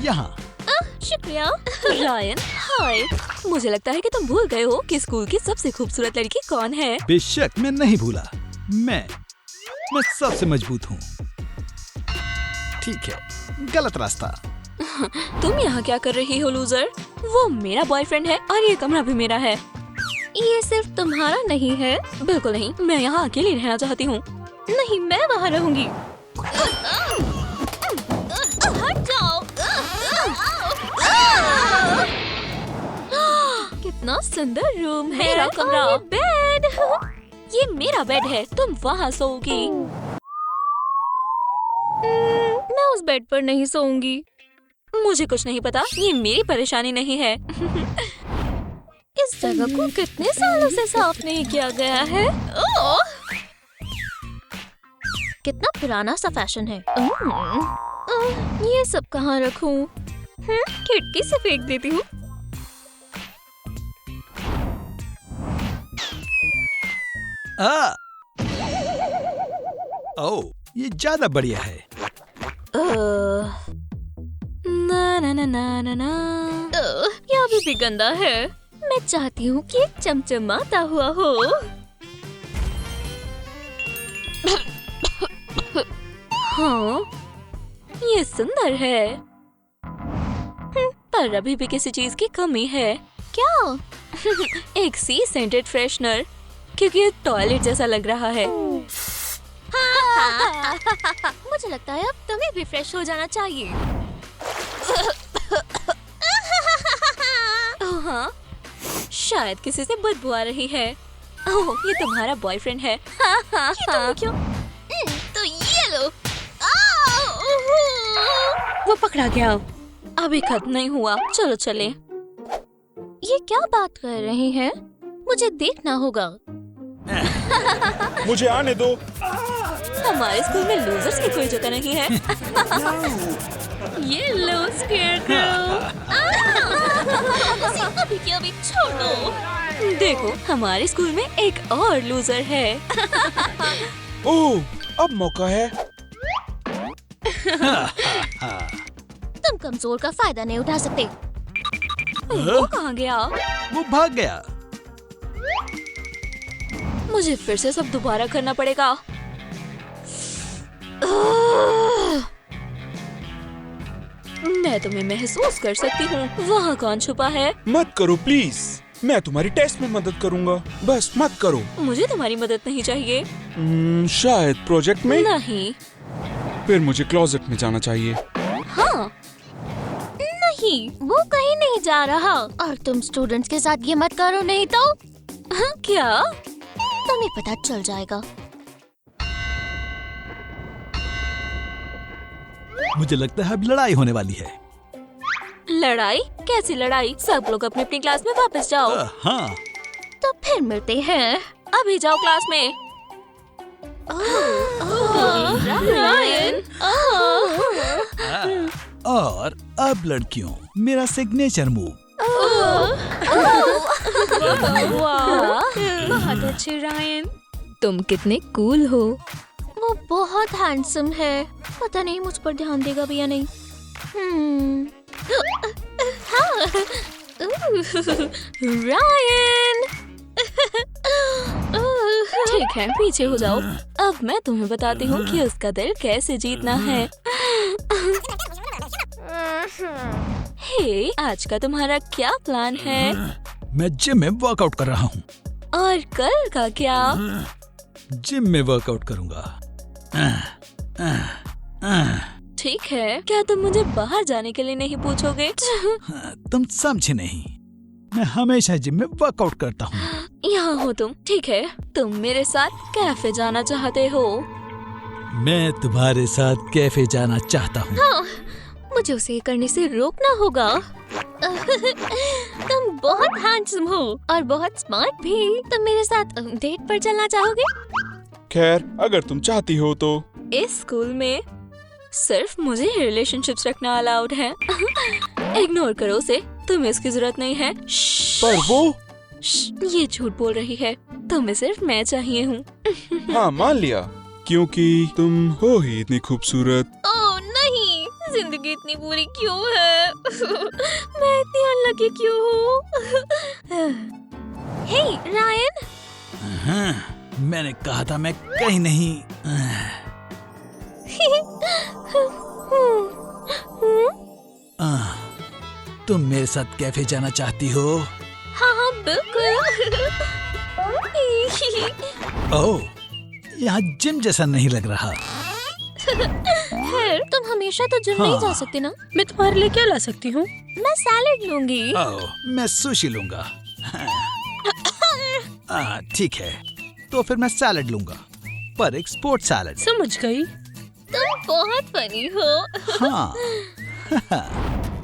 यहाँ शुक्रिया। रायन, हाय। मुझे लगता है कि तुम भूल गए हो कि स्कूल की सबसे खूबसूरत लड़की कौन है। बेशक मैं नहीं भूला। मैं सबसे मजबूत हूँ। ठीक है, गलत रास्ता। तुम यहाँ क्या कर रही हो लूजर? वो मेरा बॉयफ्रेंड है और ये कमरा भी मेरा है। ये सिर्फ तुम्हारा नहीं है। बिल्कुल नहीं, मैं यहाँ अकेली रहना चाहती हूँ। नहीं, मैं वहाँ रहूंगी। हट जाओ। कितना सुंदर रूम है। मेरा कमरा। और ये बेड। ये मेरा बेड है, तुम वहाँ सोओगी। मैं उस बेड पर नहीं सोऊंगी। मुझे कुछ नहीं पता, ये मेरी परेशानी नहीं है। इस जगह को कितने सालों से साफ नहीं किया गया है। ओह! कितना पुराना सा फैशन है। ये सब कहाँ रखूं? खिड़की से फेंक देती हूँ। ओह, ये ज्यादा बढ़िया है। ना ना ना ना ना ना। ये अभी भी गंदा है। मैं चाहती हूँ कि एक चमचमाता हुआ हो। हाँ, ये सुंदर है। पर अभी भी किसी चीज की कमी है। क्या? एक सी सेंटेड फ्रेशनर, क्योंकि ये टॉयलेट जैसा लग रहा है। मुझे लगता है अब तुम्हें भी फ्रेश हो जाना चाहिए। ओह हाँ, शायद किसी से बदबू आ रही है। ओह, ये तुम्हारा बॉयफ्रेंड है। ये तुम क्यों? तो ये लो। वो पकड़ा गया। अभी खत्म नहीं हुआ, चलो चले। ये क्या बात कर रहे हैं? मुझे देखना होगा। मुझे आने दो। हमारे स्कूल में लूजर्स की कोई जगह नहीं है। ये लो स्केयरक्रो। उसे अभी के अभी छोड़ो। देखो, हमारे स्कूल में एक और लूजर है। ओह, अब मौका है। तुम कमजोर का फायदा नहीं उठा सकते। वो कहाँ गया? वो भाग गया। मुझे फिर से सब दोबारा करना पड़ेगा। मैं तुम्हें महसूस कर सकती हूँ। वहाँ कौन छुपा है? मत करो प्लीज, मैं तुम्हारी टेस्ट में मदद करूंगा। बस मत करो। मुझे तुम्हारी मदद नहीं चाहिए। शायद प्रोजेक्ट में। नहीं। फिर मुझे क्लोजेट में जाना चाहिए। हाँ। नहीं, वो कहीं नहीं जा रहा। और तुम स्टूडेंट्स के साथ ये मत करो, नहीं तो हाँ, क्या? तुम्हें पता चल जाएगा। मुझे लगता है अब लड़ाई होने वाली है। लड़ाई? कैसी लड़ाई? सब लोग अपनी अपनी क्लास में वापस जाओ। हाँ। तो फिर मिलते हैं। अभी जाओ क्लास में। रायन। और अब लड़कियों, मेरा सिग्नेचर मूव। बहुत अच्छे रायन। तुम कितने कूल हो। वो बहुत हैंडसम है। पता नहीं मुझ पर ध्यान देगा भी या नहीं। हाँ। रायन। ठीक है, पीछे हो जाओ। अब मैं तुम्हें बताती हूँ कि उसका दिल कैसे जीतना है। हे, आज का तुम्हारा क्या प्लान है? मैं जिम में वर्कआउट कर रहा हूँ। और कल का क्या? जिम में वर्कआउट करूँगा। ठीक है, क्या तुम मुझे बाहर जाने के लिए नहीं पूछोगे? तुम समझे नहीं, मैं हमेशा जिम में वर्कआउट करता हूँ। यहाँ हो तुम। ठीक है, तुम मेरे साथ कैफे जाना चाहते हो? मैं तुम्हारे साथ कैफे जाना चाहता हूँ। हाँ, मुझे उसे करने से रोकना होगा। तुम बहुत हैंडसम हो और बहुत स्मार्ट भी। तुम मेरे साथ डेट पर चलना चाहोगे? खैर, अगर तुम चाहती हो तो। इस स्कूल में सिर्फ मुझे ही रिलेशनशिप्स रखना अलाउड है। इग्नोर करो उसे, तुम्हें इसकी जरूरत नहीं है। पर वो। ये झूठ बोल रही है। तुम्हें सिर्फ मैं चाहिए हूँ। हाँ, मान लिया, क्योंकि तुम हो ही इतनी खूबसूरत। ओह नहीं, जिंदगी इतनी बुरी क्यों है? मैं इतनी अनलकी क्यों हूँ? हे रायन, मैंने कहा था मैं कहीं नहीं। तुम मेरे साथ कैफे जाना चाहती हो? हाँ हाँ बिल्कुल। ओह, यहाँ जिम जैसा नहीं लग रहा। खैर, तुम हमेशा तो जिम नहीं जा सकते ना। मैं तुम्हारे लिए क्या ला सकती हूँ? मैं सैलेड लूंगी। ओह, मैं सुशी लूंगा। ठीक है, तो फिर मैं सैलेड लूंगा, पर एक स्पोर्ट सैलेड। समझ गई। तुम बहुत फनी हो। हाँ।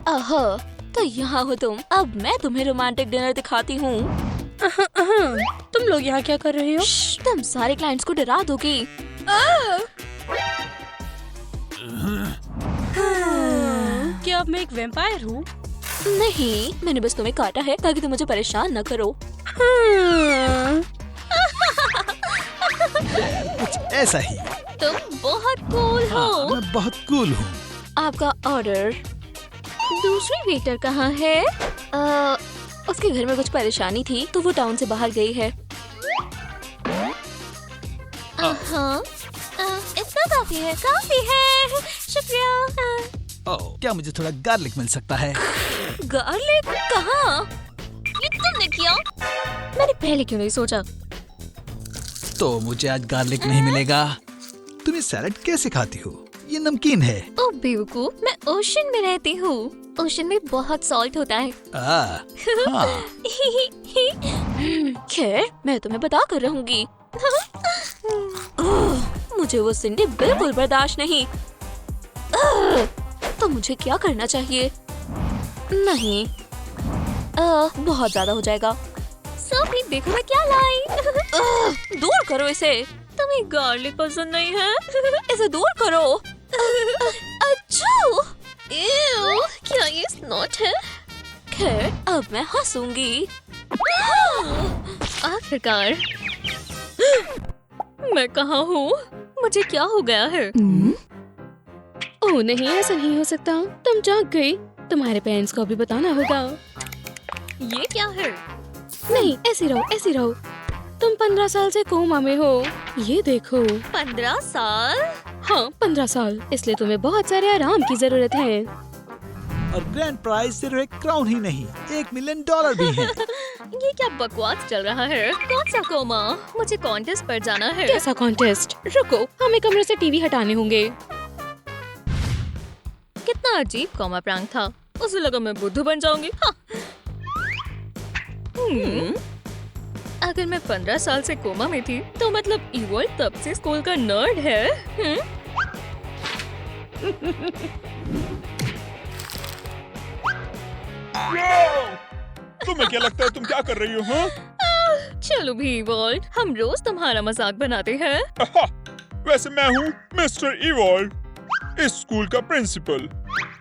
ओहो, तो यहाँ हो तुम। अब मैं तुम्हें रोमांटिक डिनर दिखाती हूँ। तुम लोग यहाँ क्या कर रहे हो? तुम सारे क्लाइंट्स को डरा दोगी। क्या अब मैं एक वैम्पायर हूँ? नहीं, मैंने बस तुम्हें काटा है ताकि तुम मुझे परेशान न करो। कुछ ऐसा ही। तुम बहुत कूल हो। हाँ, मैं बहुत कूल हूँ। आपका ऑर्डर। दूसरी वेटर कहाँ है? उसके घर में कुछ परेशानी थी तो वो टाउन से बाहर गई है। हाँ, इतना काफी है, काफी है। शुक्रिया। ओह, क्या मुझे थोड़ा गार्लिक मिल सकता है? गार्लिक कहाँ? ये तुमने किया? मैंने पहले क्यों नहीं सोचा? तो मुझे आज गार्लिक नहीं मिलेगा। तुम ये सैलेड कैसे खाती हो? ये नमकीन है। ओ बेवकूफ, मैं ओशन में रहती हूँ। ओशन में बहुत सॉल्ट होता है। हाँ। खैर, मैं तुम्हें बता कर रहूंगी। मुझे वो सिंडी बिल्कुल बर्दाश्त नहीं। तो मुझे क्या करना चाहिए? नहीं, बहुत ज्यादा हो जाएगा। सभी देखो मैं क्या लाई। दूर करो इसे। तुम्हें गार्लिक पसंद नहीं है? इसे दूर करो। अच्छू! Ew, क्या ये स्नॉट है? खैर, अब मैं हंसूंगी। आखिरकार। मैं कहाँ हूँ? मुझे क्या हो गया है? ओह नहीं, ऐसा नहीं हो सकता। तुम जाग गई। तुम्हारे पेरेंट्स को भी बताना होगा। ये क्या है? नहीं, ऐसे रहो, ऐसे रहो। तुम 15 साल से कोमा में हो। ये देखो। 15 साल? हाँ, 15 साल। इसलिए तुम्हें बहुत सारे आराम की जरूरत है। और ग्रैंड प्राइज सिर्फ एक क्राउन ही नहीं, $1 मिलियन भी है। ये क्या बकवास चल रहा है? कौन सा कोमा? मुझे कॉन्टेस्ट पर जाना है। कैसा कॉन्टेस्ट? रुको, हमें कमरे से टीवी हटाने होंगे। कितना अजीब कोमा प्रैंक था। उसे लगा मैं बुद्धू बन जाऊंगी। हाँ। अगर मैं 15 साल से कोमा में थी तो मतलब इवॉल्व तब से स्कूल का नर्ड है। तुम्हें क्या लगता है तुम क्या कर रही हो? हाँ? चलो भी इवॉल्व, हम रोज तुम्हारा मजाक बनाते हैं। वैसे मैं हूँ मिस्टर इवॉल्व, इस स्कूल का प्रिंसिपल।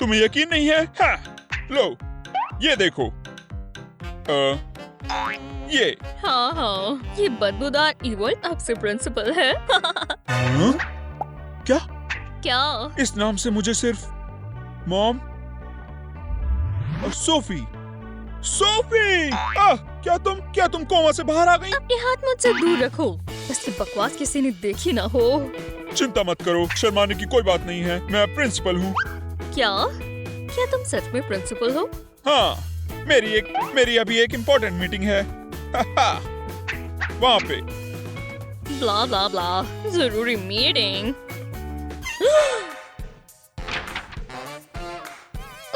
तुम्हें यकीन नहीं है? हाँ, लो ये देखो। ये हाँ, ये बदबूदार इवॉल्व अब से प्रिंसिपल है। हाँ? क्या? क्या? इस नाम से मुझे सिर्फ मॉम और सोफी। क्या तुम कोमा से बाहर आ गई? अपने हाथ मुझसे दूर रखो। ऐसी बकवास किसी ने देखी ना हो। चिंता मत करो, शर्माने की कोई बात नहीं है। मैं प्रिंसिपल हूँ। क्या तुम सच में प्रिंसिपल हो? हाँ, मेरी अभी एक इम्पोर्टेंट मीटिंग है। वहाँ पे। ब्ला ब्ला ब्ला, जरूरी मीटिंग।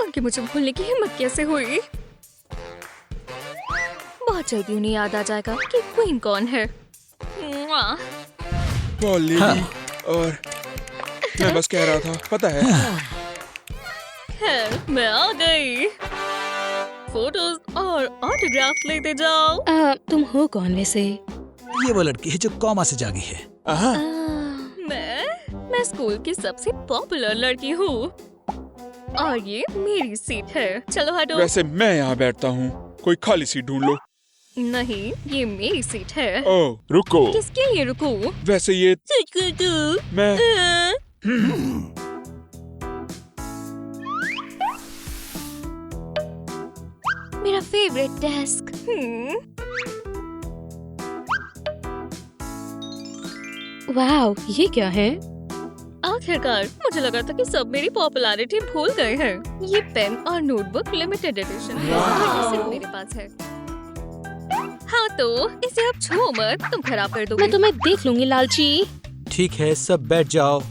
उनकी मुझे भूलने की हिम्मत कैसे हुई? बहुत जल्दी उन्हें याद आ जाएगा कि क्वीन कौन है। पॉली, और मैं बस कह रहा था, पता है। खैर, मैं आ गई। फोटोज और ऑटोग्राफ लेते जाओ। तुम हो कौन वैसे? ये वो लड़की है जो कोमा से जागी है। मैं स्कूल की सबसे पॉपुलर लड़की हूँ और ये मेरी सीट है। चलो हटो। वैसे मैं यहाँ बैठता हूँ, कोई खाली सीट ढूंढ लो। नहीं, ये मेरी सीट है। ओह, रुको। किसके लिए रुको? वैसे ये मैं फेवरेट डेस्क। वाओ, ये क्या है? आखिरकार मुझे लगा था कि सब मेरी पॉपुलैरिटी भूल गए हैं। ये पेन और नोटबुक लिमिटेड एडिशन है, ये सिर्फ मेरे पास है। हाँ तो इसे अब छुओ मत, तुम खराब कर दोगे। मैं तुम्हें देख लूंगी लालची। ठीक है, सब बैठ जाओ।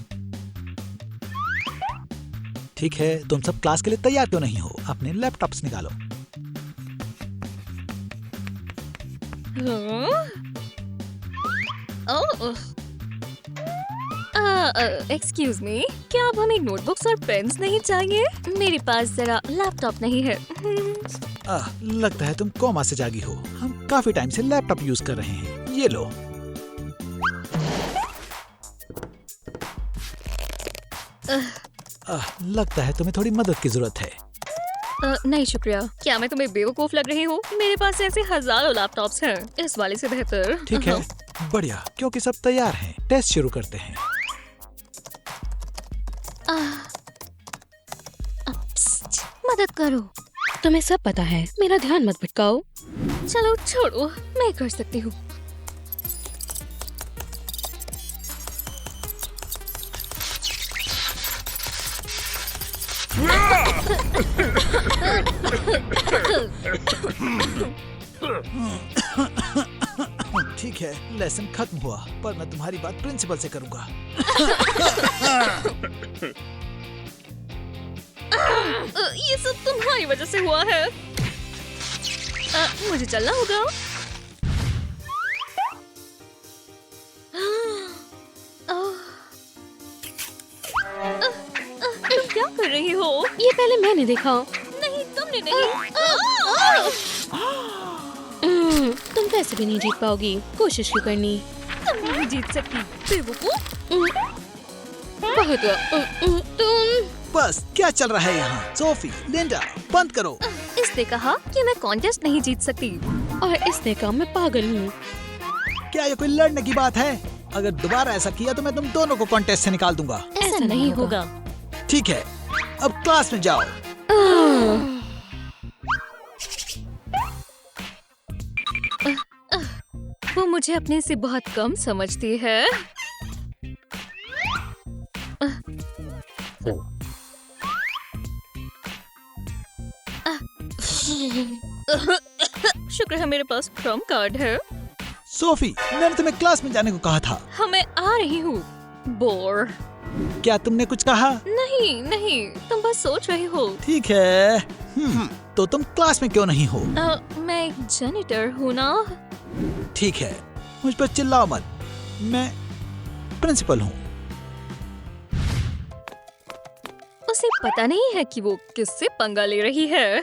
ठीक है, तुम सब क्लास के लिए तैयार क्यों नहीं हो? अपने लैपटॉप्स निकालो। एक्सक्यूज मी, क्या अब हमें नोटबुक्स और पेन्स नहीं चाहिए? मेरे पास जरा लैपटॉप नहीं है। लगता है तुम कोमा से जागी हो। हम काफी टाइम से लैपटॉप यूज कर रहे हैं। ये लो। लगता है तुम्हें थोड़ी मदद की जरूरत है। नहीं शुक्रिया। क्या मैं तुम्हें बेवकूफ लग रही हूँ? मेरे पास ऐसे हजारों लैपटॉप्स हैं, इस वाले से बेहतर। ठीक है, बढ़िया, क्योंकि सब तैयार हैं। टेस्ट शुरू करते हैं। मदद करो। तुम्हें सब पता है, मेरा ध्यान मत भटकाओ। चलो छोड़ो, मैं कर सकती हूँ। ठीक है, लेसन खत्म हुआ, पर मैं तुम्हारी बात प्रिंसिपल से करूंगा। ये सब तुम्हारी वजह से हुआ है। मुझे चलना होगा। तुम क्या कर रही हो? ये पहले मैंने देखा। नहीं, तुमने नहीं। तुम वैसे भी नहीं जीत पाओगी, कोशिश क्यों करनी? तुम नहीं जीत सकती, बेवकूफ। बहुत हुआ। तुम बस क्या चल रहा है यहाँ? सोफी, लिंडा, बंद करो। इसने कहा कि मैं कॉन्टेस्ट नहीं जीत सकती। और इसने कहा मैं पागल हूँ। क्या ये कोई लड़ने की बात है? अगर दोबारा ऐसा किया तो मैं तुम दोनों को कॉन्टेस्ट से निकाल दूंगा। ऐसा नहीं होगा। ठीक है, अब क्लास में जाओ। वो मुझे अपने से बहुत कम समझती है। शुक्र है मेरे पास ट्रम्प कार्ड है। सोफी, मैंने तुम्हें क्लास में जाने को कहा था। हाँ, मैं आ रही हूँ। बोर। क्या तुमने कुछ कहा? नहीं नहीं, तुम बस सोच रही हो। ठीक है। तो तुम क्लास में क्यों नहीं हो? मैं एक जेनिटर हूँ ना। ठीक है, मुझ पर चिल्लाओ मत, मैं प्रिंसिपल हूँ। उसे पता नहीं है कि वो किससे पंगा ले रही है।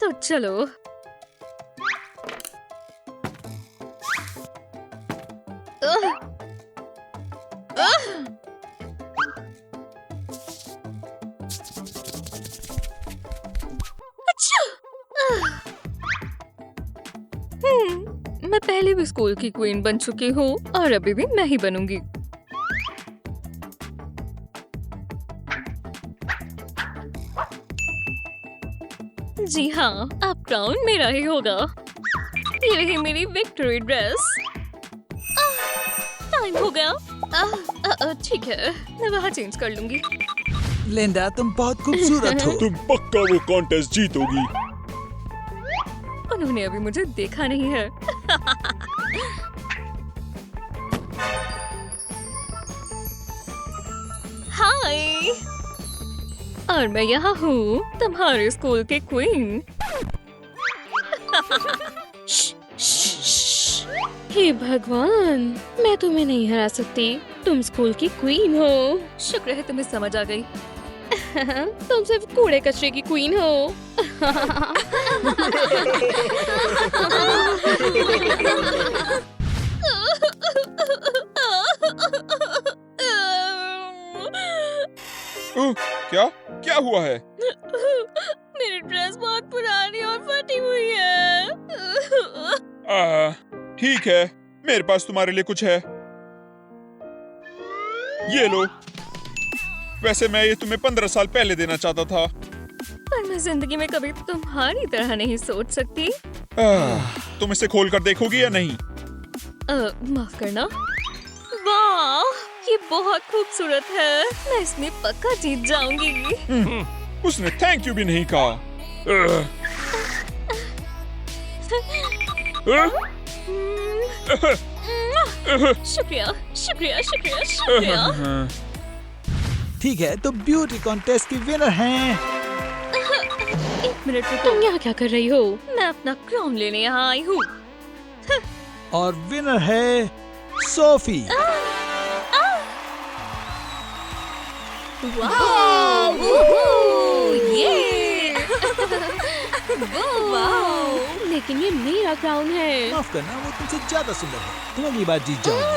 तो चलो। मैं पहले भी स्कूल की क्वीन बन चुकी हूँ और अभी भी मैं ही बनूंगी। जी हाँ, अब क्राउन मेरा ही होगा। ये रही मेरी विक्ट्री ड्रेस। टाइम हो गया। ठीक है, मैं वहाँ चेंज कर लूंगी। लिंडा, तुम बहुत खूबसूरत हो। तुम पक्का वो कॉन्टेस्ट जीतोगी। उन्होंने अभी मुझे देखा नहीं है। हाय, और मैं यहाँ हूँ, तुम्हारे स्कूल की क्वीन। हे भगवान, मैं तुम्हें नहीं हरा सकती। तुम स्कूल की क्वीन हो। शुक्र है तुम्हें समझ आ गई। तुम सिर्फ कूड़े कचरे की क्वीन हो। क्या क्या हुआ है? मेरी ड्रेस बहुत पुरानी और फटी हुई है। ठीक है, मेरे पास तुम्हारे लिए कुछ है। ये लो। वैसे मैं ये तुम्हें 15 साल पहले देना चाहता था। पर मैं जिंदगी में कभी तुम्हारी तरह नहीं सोच सकती। तुम इसे खोल कर देखोगी या नहीं? माफ करना। वाह, ये बहुत खूबसूरत है। मैं इसमें पक्का जीत जाऊंगी। उसने थैंक यू भी नहीं कहा। शुक्रिया शुक्रिया शुक्रिया शुक्रिया। ठीक है, तो ब्यूटी कॉन्टेस्ट की विनर हैं। एक मिनट रुको, तुम यहाँ क्या कर रही हो? मैं अपना क्राउन लेने यहाँ आई हूँ। और विनर है सोफी। वाह, ये वाह। लेकिन ये मेरा क्राउन है। माफ करना, वो तुमसे ज्यादा सुंदर है। तुम अगली बार जीत जाओगी।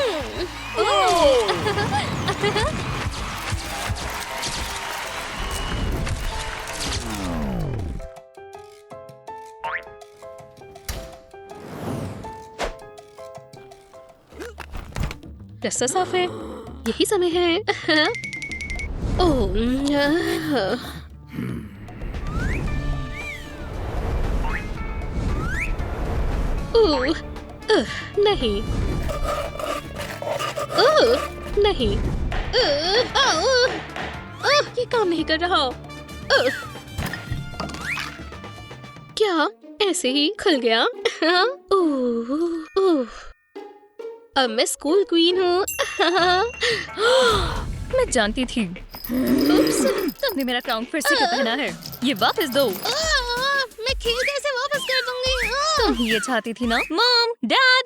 रास्ता साफ है, यही समय है। ओह, नहीं, नहीं, ये काम नहीं कर रहा। क्या ऐसे ही खुल गया? अब मैं स्कूल क्वीन हूँ। मैं जानती थी। उप्स, तुमने मेरा क्राउन फिर से क्यों पहना है? ये वापस दो। मैं खेल कैसे वापस कर दूंगी? तुम ही ये चाहती थी ना? मॉम, डैड,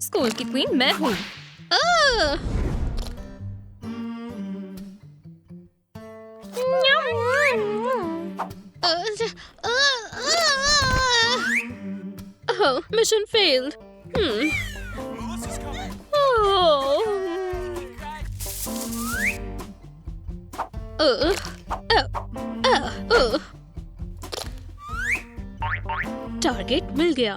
स्कूल की क्वीन मैं हूँ। Mission failed. टारगेट मिल गया।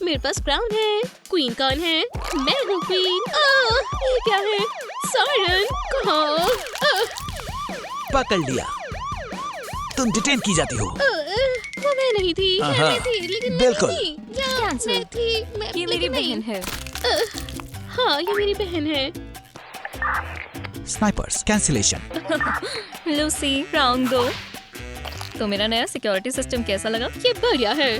मेरे पास क्राउन है। क्वीन कौन है? मैं हूँ क्वीन। ये क्या है? सायरन कहाँ? पकड़ लिया। तुम डिटेन की जाती हो। वो मैं नहीं थी। मैं थी, लेकिन बिल्कुल। मैं नहीं थी। या, Cancel। मैं थी। मैं, ये मेरी लेकिन नहीं। बहन है। हाँ, ये मेरी बहन है। Snipers cancellation. लूसी, क्राउन दो। तो मेरा नया सिक्योरिटी सिस्टम कैसा लगा? ये बढ़िया है।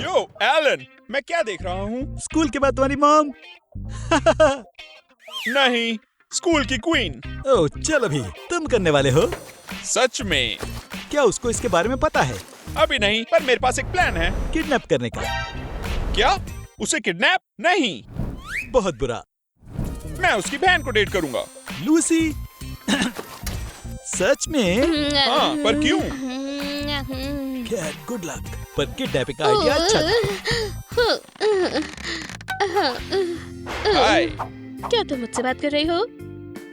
यो एलन, मैं क्या देख रहा हूँ? स्कूल के बाद तुम्हारी मॉम। नहीं, स्कूल की क्वीन। ओह, चलो भी, तुम करने वाले हो? सच में? क्या उसको इसके बारे में पता है? अभी नहीं, पर मेरे पास एक प्लान है। किडनैप करने का। क्या? उसे किडनैप? नहीं, बहुत बुरा। मैं उसकी बहन को डेट करूंगा। लूसी। सच में? हाँ, पर क्यों? खैर, गुड लक। पर किडनैपिंग का आइडिया अच्छा था। हाय। क्या तुम मुझसे बात कर रही हो?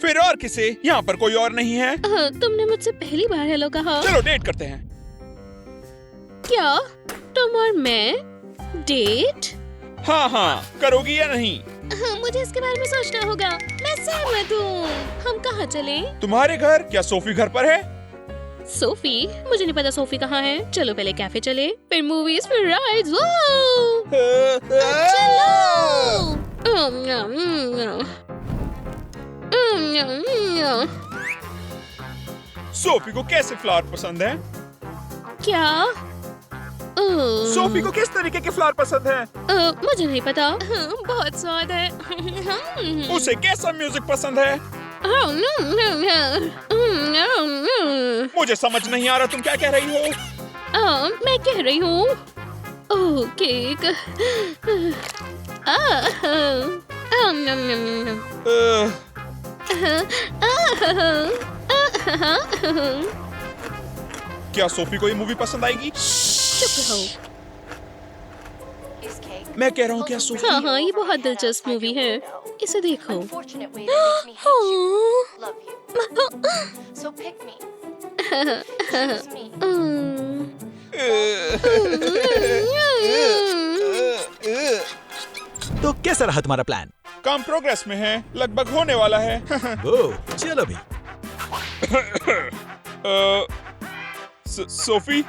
फिर और किसे? यहाँ पर कोई और नहीं है। तुमने मुझसे पहली बार हेलो कहा। चलो डेट करते हैं। क्या तुम और मैं डेट? हाँ हाँ, करोगी या नहीं? मुझे इसके बारे में सोचना होगा। मैं सहमत हूँ। हम कहाँ चले? तुम्हारे घर? क्या सोफी घर पर है? सोफी? मुझे नहीं पता सोफी कहाँ है। चलो पहले कैफे चले, फिर मूवीज, फिर राइड्स। सोफी को कैसे फ्लावर पसंद है? क्या? सोफी को किस तरीके के फ्लावर पसंद है? मुझे नहीं पता। बहुत स्वाद है। उसे कैसा म्यूजिक पसंद है? मुझे समझ नहीं आ रहा, तुम क्या कह रही हो? मैं कह रही हूँ, ओह केक। क्या सोफी को ये मूवी पसंद आएगी? चुप रहो। मैं कह रहा हूँ, क्या सोफी? हाँ हाँ, ये बहुत दिलचस्प मूवी है। इसे देखो। तो कैसा रहा तुम्हारा प्लान? काम प्रोग्रेस में है, लगभग होने वाला है। ओह, चलो भी। सोफी,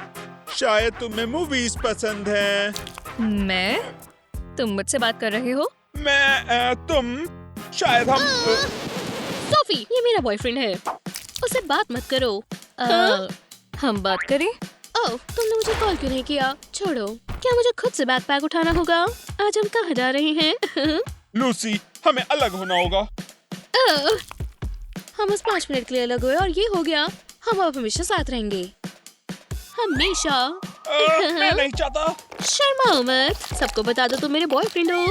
शायद तुम्हें मूवीज पसंद है। मैं? तुम मुझसे बात कर रहे हो? तुम शायद हम सोफी, ये मेरा बॉयफ्रेंड है, उससे बात मत करो। हम बात करें? ओह, तुमने मुझे कॉल क्यों नहीं किया? छोड़ो, क्या मुझे खुद से बैकपैक उठाना होगा? आज हम कहाँ जा रहे हैं? लूसी, हमें अलग होना होगा। हम बस 5 मिनट के लिए अलग हुए और ये हो गया। हम अब हमेशा साथ रहेंगे, हमेशा। मैं नहीं चाहता। शर्माओ मत, सबको बता दो तुम मेरे बॉयफ्रेंड हो।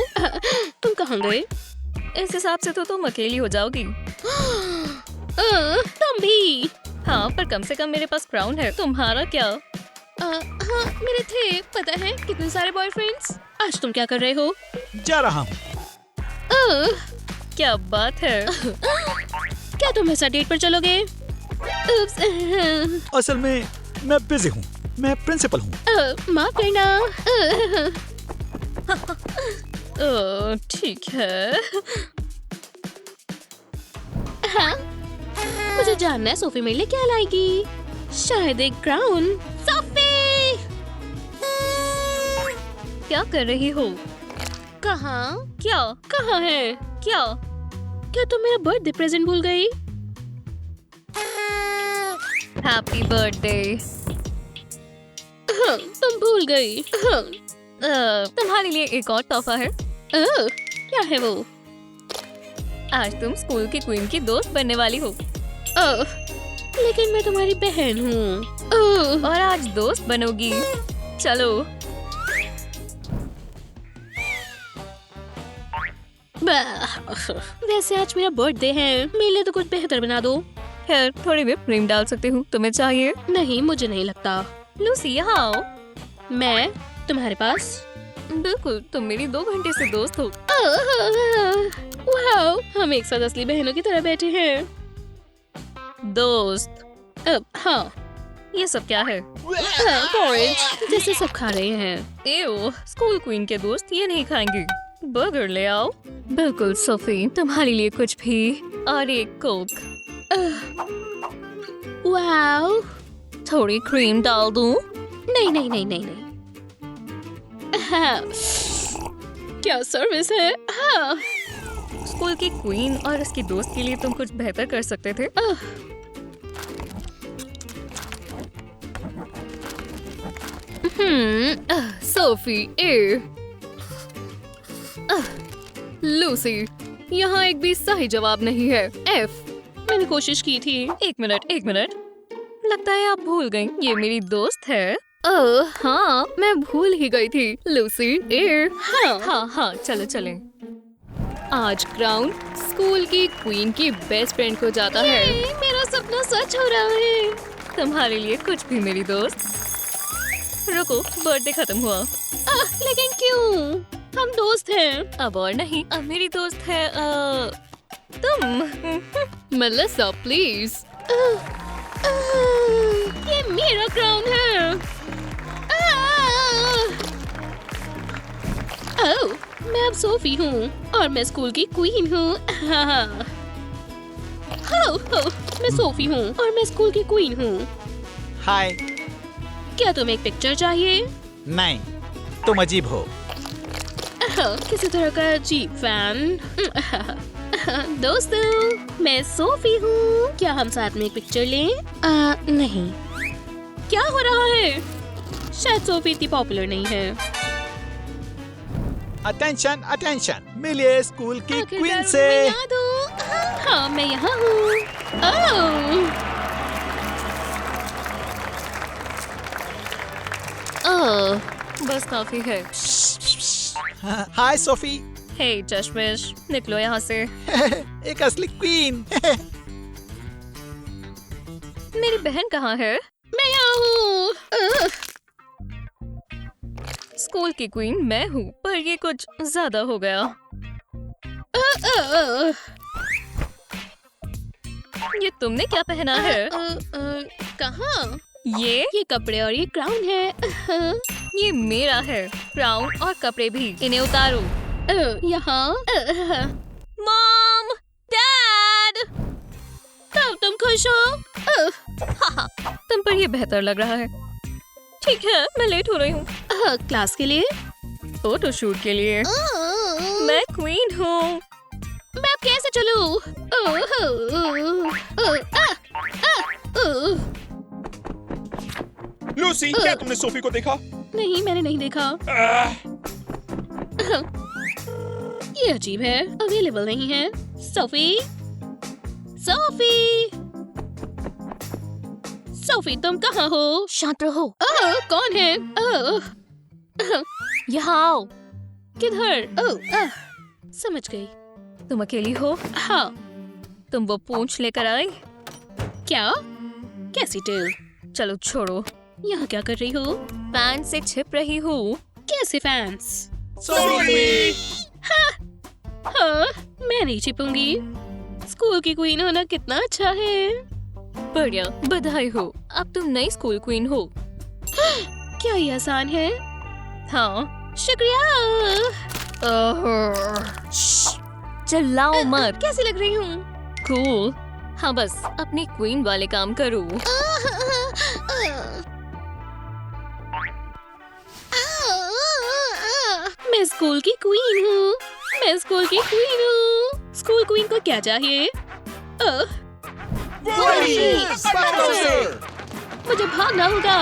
तुम कहाँ गए? इस हिसाब से तो तुम अकेली हो जाओगी। तुम भी। हाँ, पर कम से कम मेरे पास क्राउन है। तुम्हारा क्या? हाँ, मेरे थे, पता है, कितने सारे बॉयफ्रेंड्स। आज तुम क्या कर रहे हो? जा रहा हूँ। क्या बात है? क्या तुम ऐसा डेट पर चलोगे? उप्स, असल में मैं बिजी हूँ, मैं प्रिंसिपल हूँ। माफ करना। ठीक है। हाँ, मुझे जानना है सोफी मेरे लिए क्या लाएगी। शायद एक क्राउन। सोफी, क्या कर रही हो? कहाँ? क्या? कहाँ है? क्या? क्या तुम मेरा बर्थडे प्रेजेंट भूल गई? Happy birthday. तुम भूल गई। तुम्हारे लिए एक और तोहफा है। क्या है वो? आज तुम स्कूल की क्वीन की दोस्त बनने वाली हो। लेकिन मैं तुम्हारी बहन हूँ। और आज दोस्त बनोगी। चलो। वैसे आज मेरा बर्थडे है, मेरे लिए तो कुछ बेहतर बना दो। खैर, थोड़ी व्हिप क्रीम डाल सकती हूँ। तुम्हें चाहिए? नहीं, मुझे नहीं लगता। लूसी, यहाँ आओ। मैं तुम्हारे पास? बिल्कुल, तुम मेरी 2 घंटे से दोस्त हो। वाओ, हम एक साथ असली बहनों की तरह बैठे हैं। दोस्त? हाँ। ये सब क्या है? पोरेज, जैसे सब खा रहे हैं। एओ, स्कूल क्वीन के दोस्त ये नहीं खाएंगे। बर्गर ले आओ। बिल्कुल सोफी, तुम्हारे लिए कुछ भी। और एक कोक। वाओ, थोड़ी क्रीम डाल दूं? नहीं नहीं नहीं नहीं नहीं। हाँ, क्या सर्विस है। हाँ। स्कूल की क्वीन और उसकी दोस्त के लिए तुम कुछ बेहतर कर सकते थे। सोफी, ए। लूसी, यहाँ एक भी सही जवाब नहीं है। एफ। मैंने कोशिश की थी। एक मिनट। लगता है आप भूल गई, ये मेरी दोस्त है। हाँ, मैं भूल ही गई थी। लूसी, ए। हाँ, चलो चलें। आज क्राउन स्कूल की क्वीन की बेस्ट फ्रेंड को जाता है। मेरा सपना सच हो रहा है। तुम्हारे लिए कुछ भी मेरी दोस्त। रुको, बर्थडे खत्म हुआ। लेकिन क्यों? हम दोस्त हैं। अब और नहीं, अब मेरी दोस्त है तुम। Melissa, please. ये मेरा क्राउन है। ओह, मैं अब सोफी हूँ और मैं स्कूल की क्वीन हूँ। मैं सोफी हूँ और मैं स्कूल की क्वीन हूँ। हाय। क्या तुम्हें एक पिक्चर चाहिए? नहीं, तुम अजीब हो। किसी तरह का अजीब फैन। दोस्तों, मैं सोफी हूँ। क्या हम साथ में एक पिक्चर लें? नहीं। क्या हो रहा है? शायद सोफी इतनी पॉपुलर नहीं है। अटेंशन अटेंशन, मिलिए स्कूल की क्वीन आखिरकार से। मैं याद हूँ। हाँ, मैं यहाँ हूँ। बस काफी है। हाय सोफी। हे चश्मिश, निकलो यहाँ से। एक असली क्वीन। मेरी बहन कहाँ है? मैं यहाँ हूँ। स्कूल की क्वीन मैं हूँ, पर ये कुछ ज्यादा हो गया। ये तुमने क्या पहना है? कहाँ? ये कपड़े और ये क्राउन है। ये मेरा है। क्राउन और कपड़े भी। इन्हें उतारो। यहाँ मॉम, डैड, तब तुम खुश हो? तुम पर ये बेहतर लग रहा है। ठीक है, मैं लेट हो रही हूँ। क्लास के लिए? फोटो शूट के लिए। मैं क्वीन हूँ। मैं अब कैसे चलूं? लूसी, क्या तुमने सोफी को देखा? नहीं, मैंने नहीं देखा। ये अजीब है, अवेलेबल नहीं है। सोफी, सोफी, सोफी, तुम कहाँ हो? शांत रहो। कौन है? यहाँ आओ। किधर? समझ गई। तुम अकेली हो? हाँ। तुम वो पूंछ लेकर आए? क्या? कैसी टेल? चलो छोड़ो। यहाँ क्या कर रही हो? फैन से छिप रही हूँ। कैसे फैंस? सोफी! हाँ, मैं नहीं छिपूंगी। स्कूल की क्वीन होना कितना अच्छा है। बढ़िया, बधाई हो। अब तुम नई स्कूल क्वीन हो। क्या ये आसान है? हाँ। शुक्रिया। चिल्लाओ मत। कैसी लग रही हूँ? कूल। हाँ, बस अपनी क्वीन वाले काम करो। मैं स्कूल की क्वीन हूँ। मैं स्कूल की क्वीन हूँ। स्कूल क्वीन को क्या चाहिए? मुझे भागना होगा।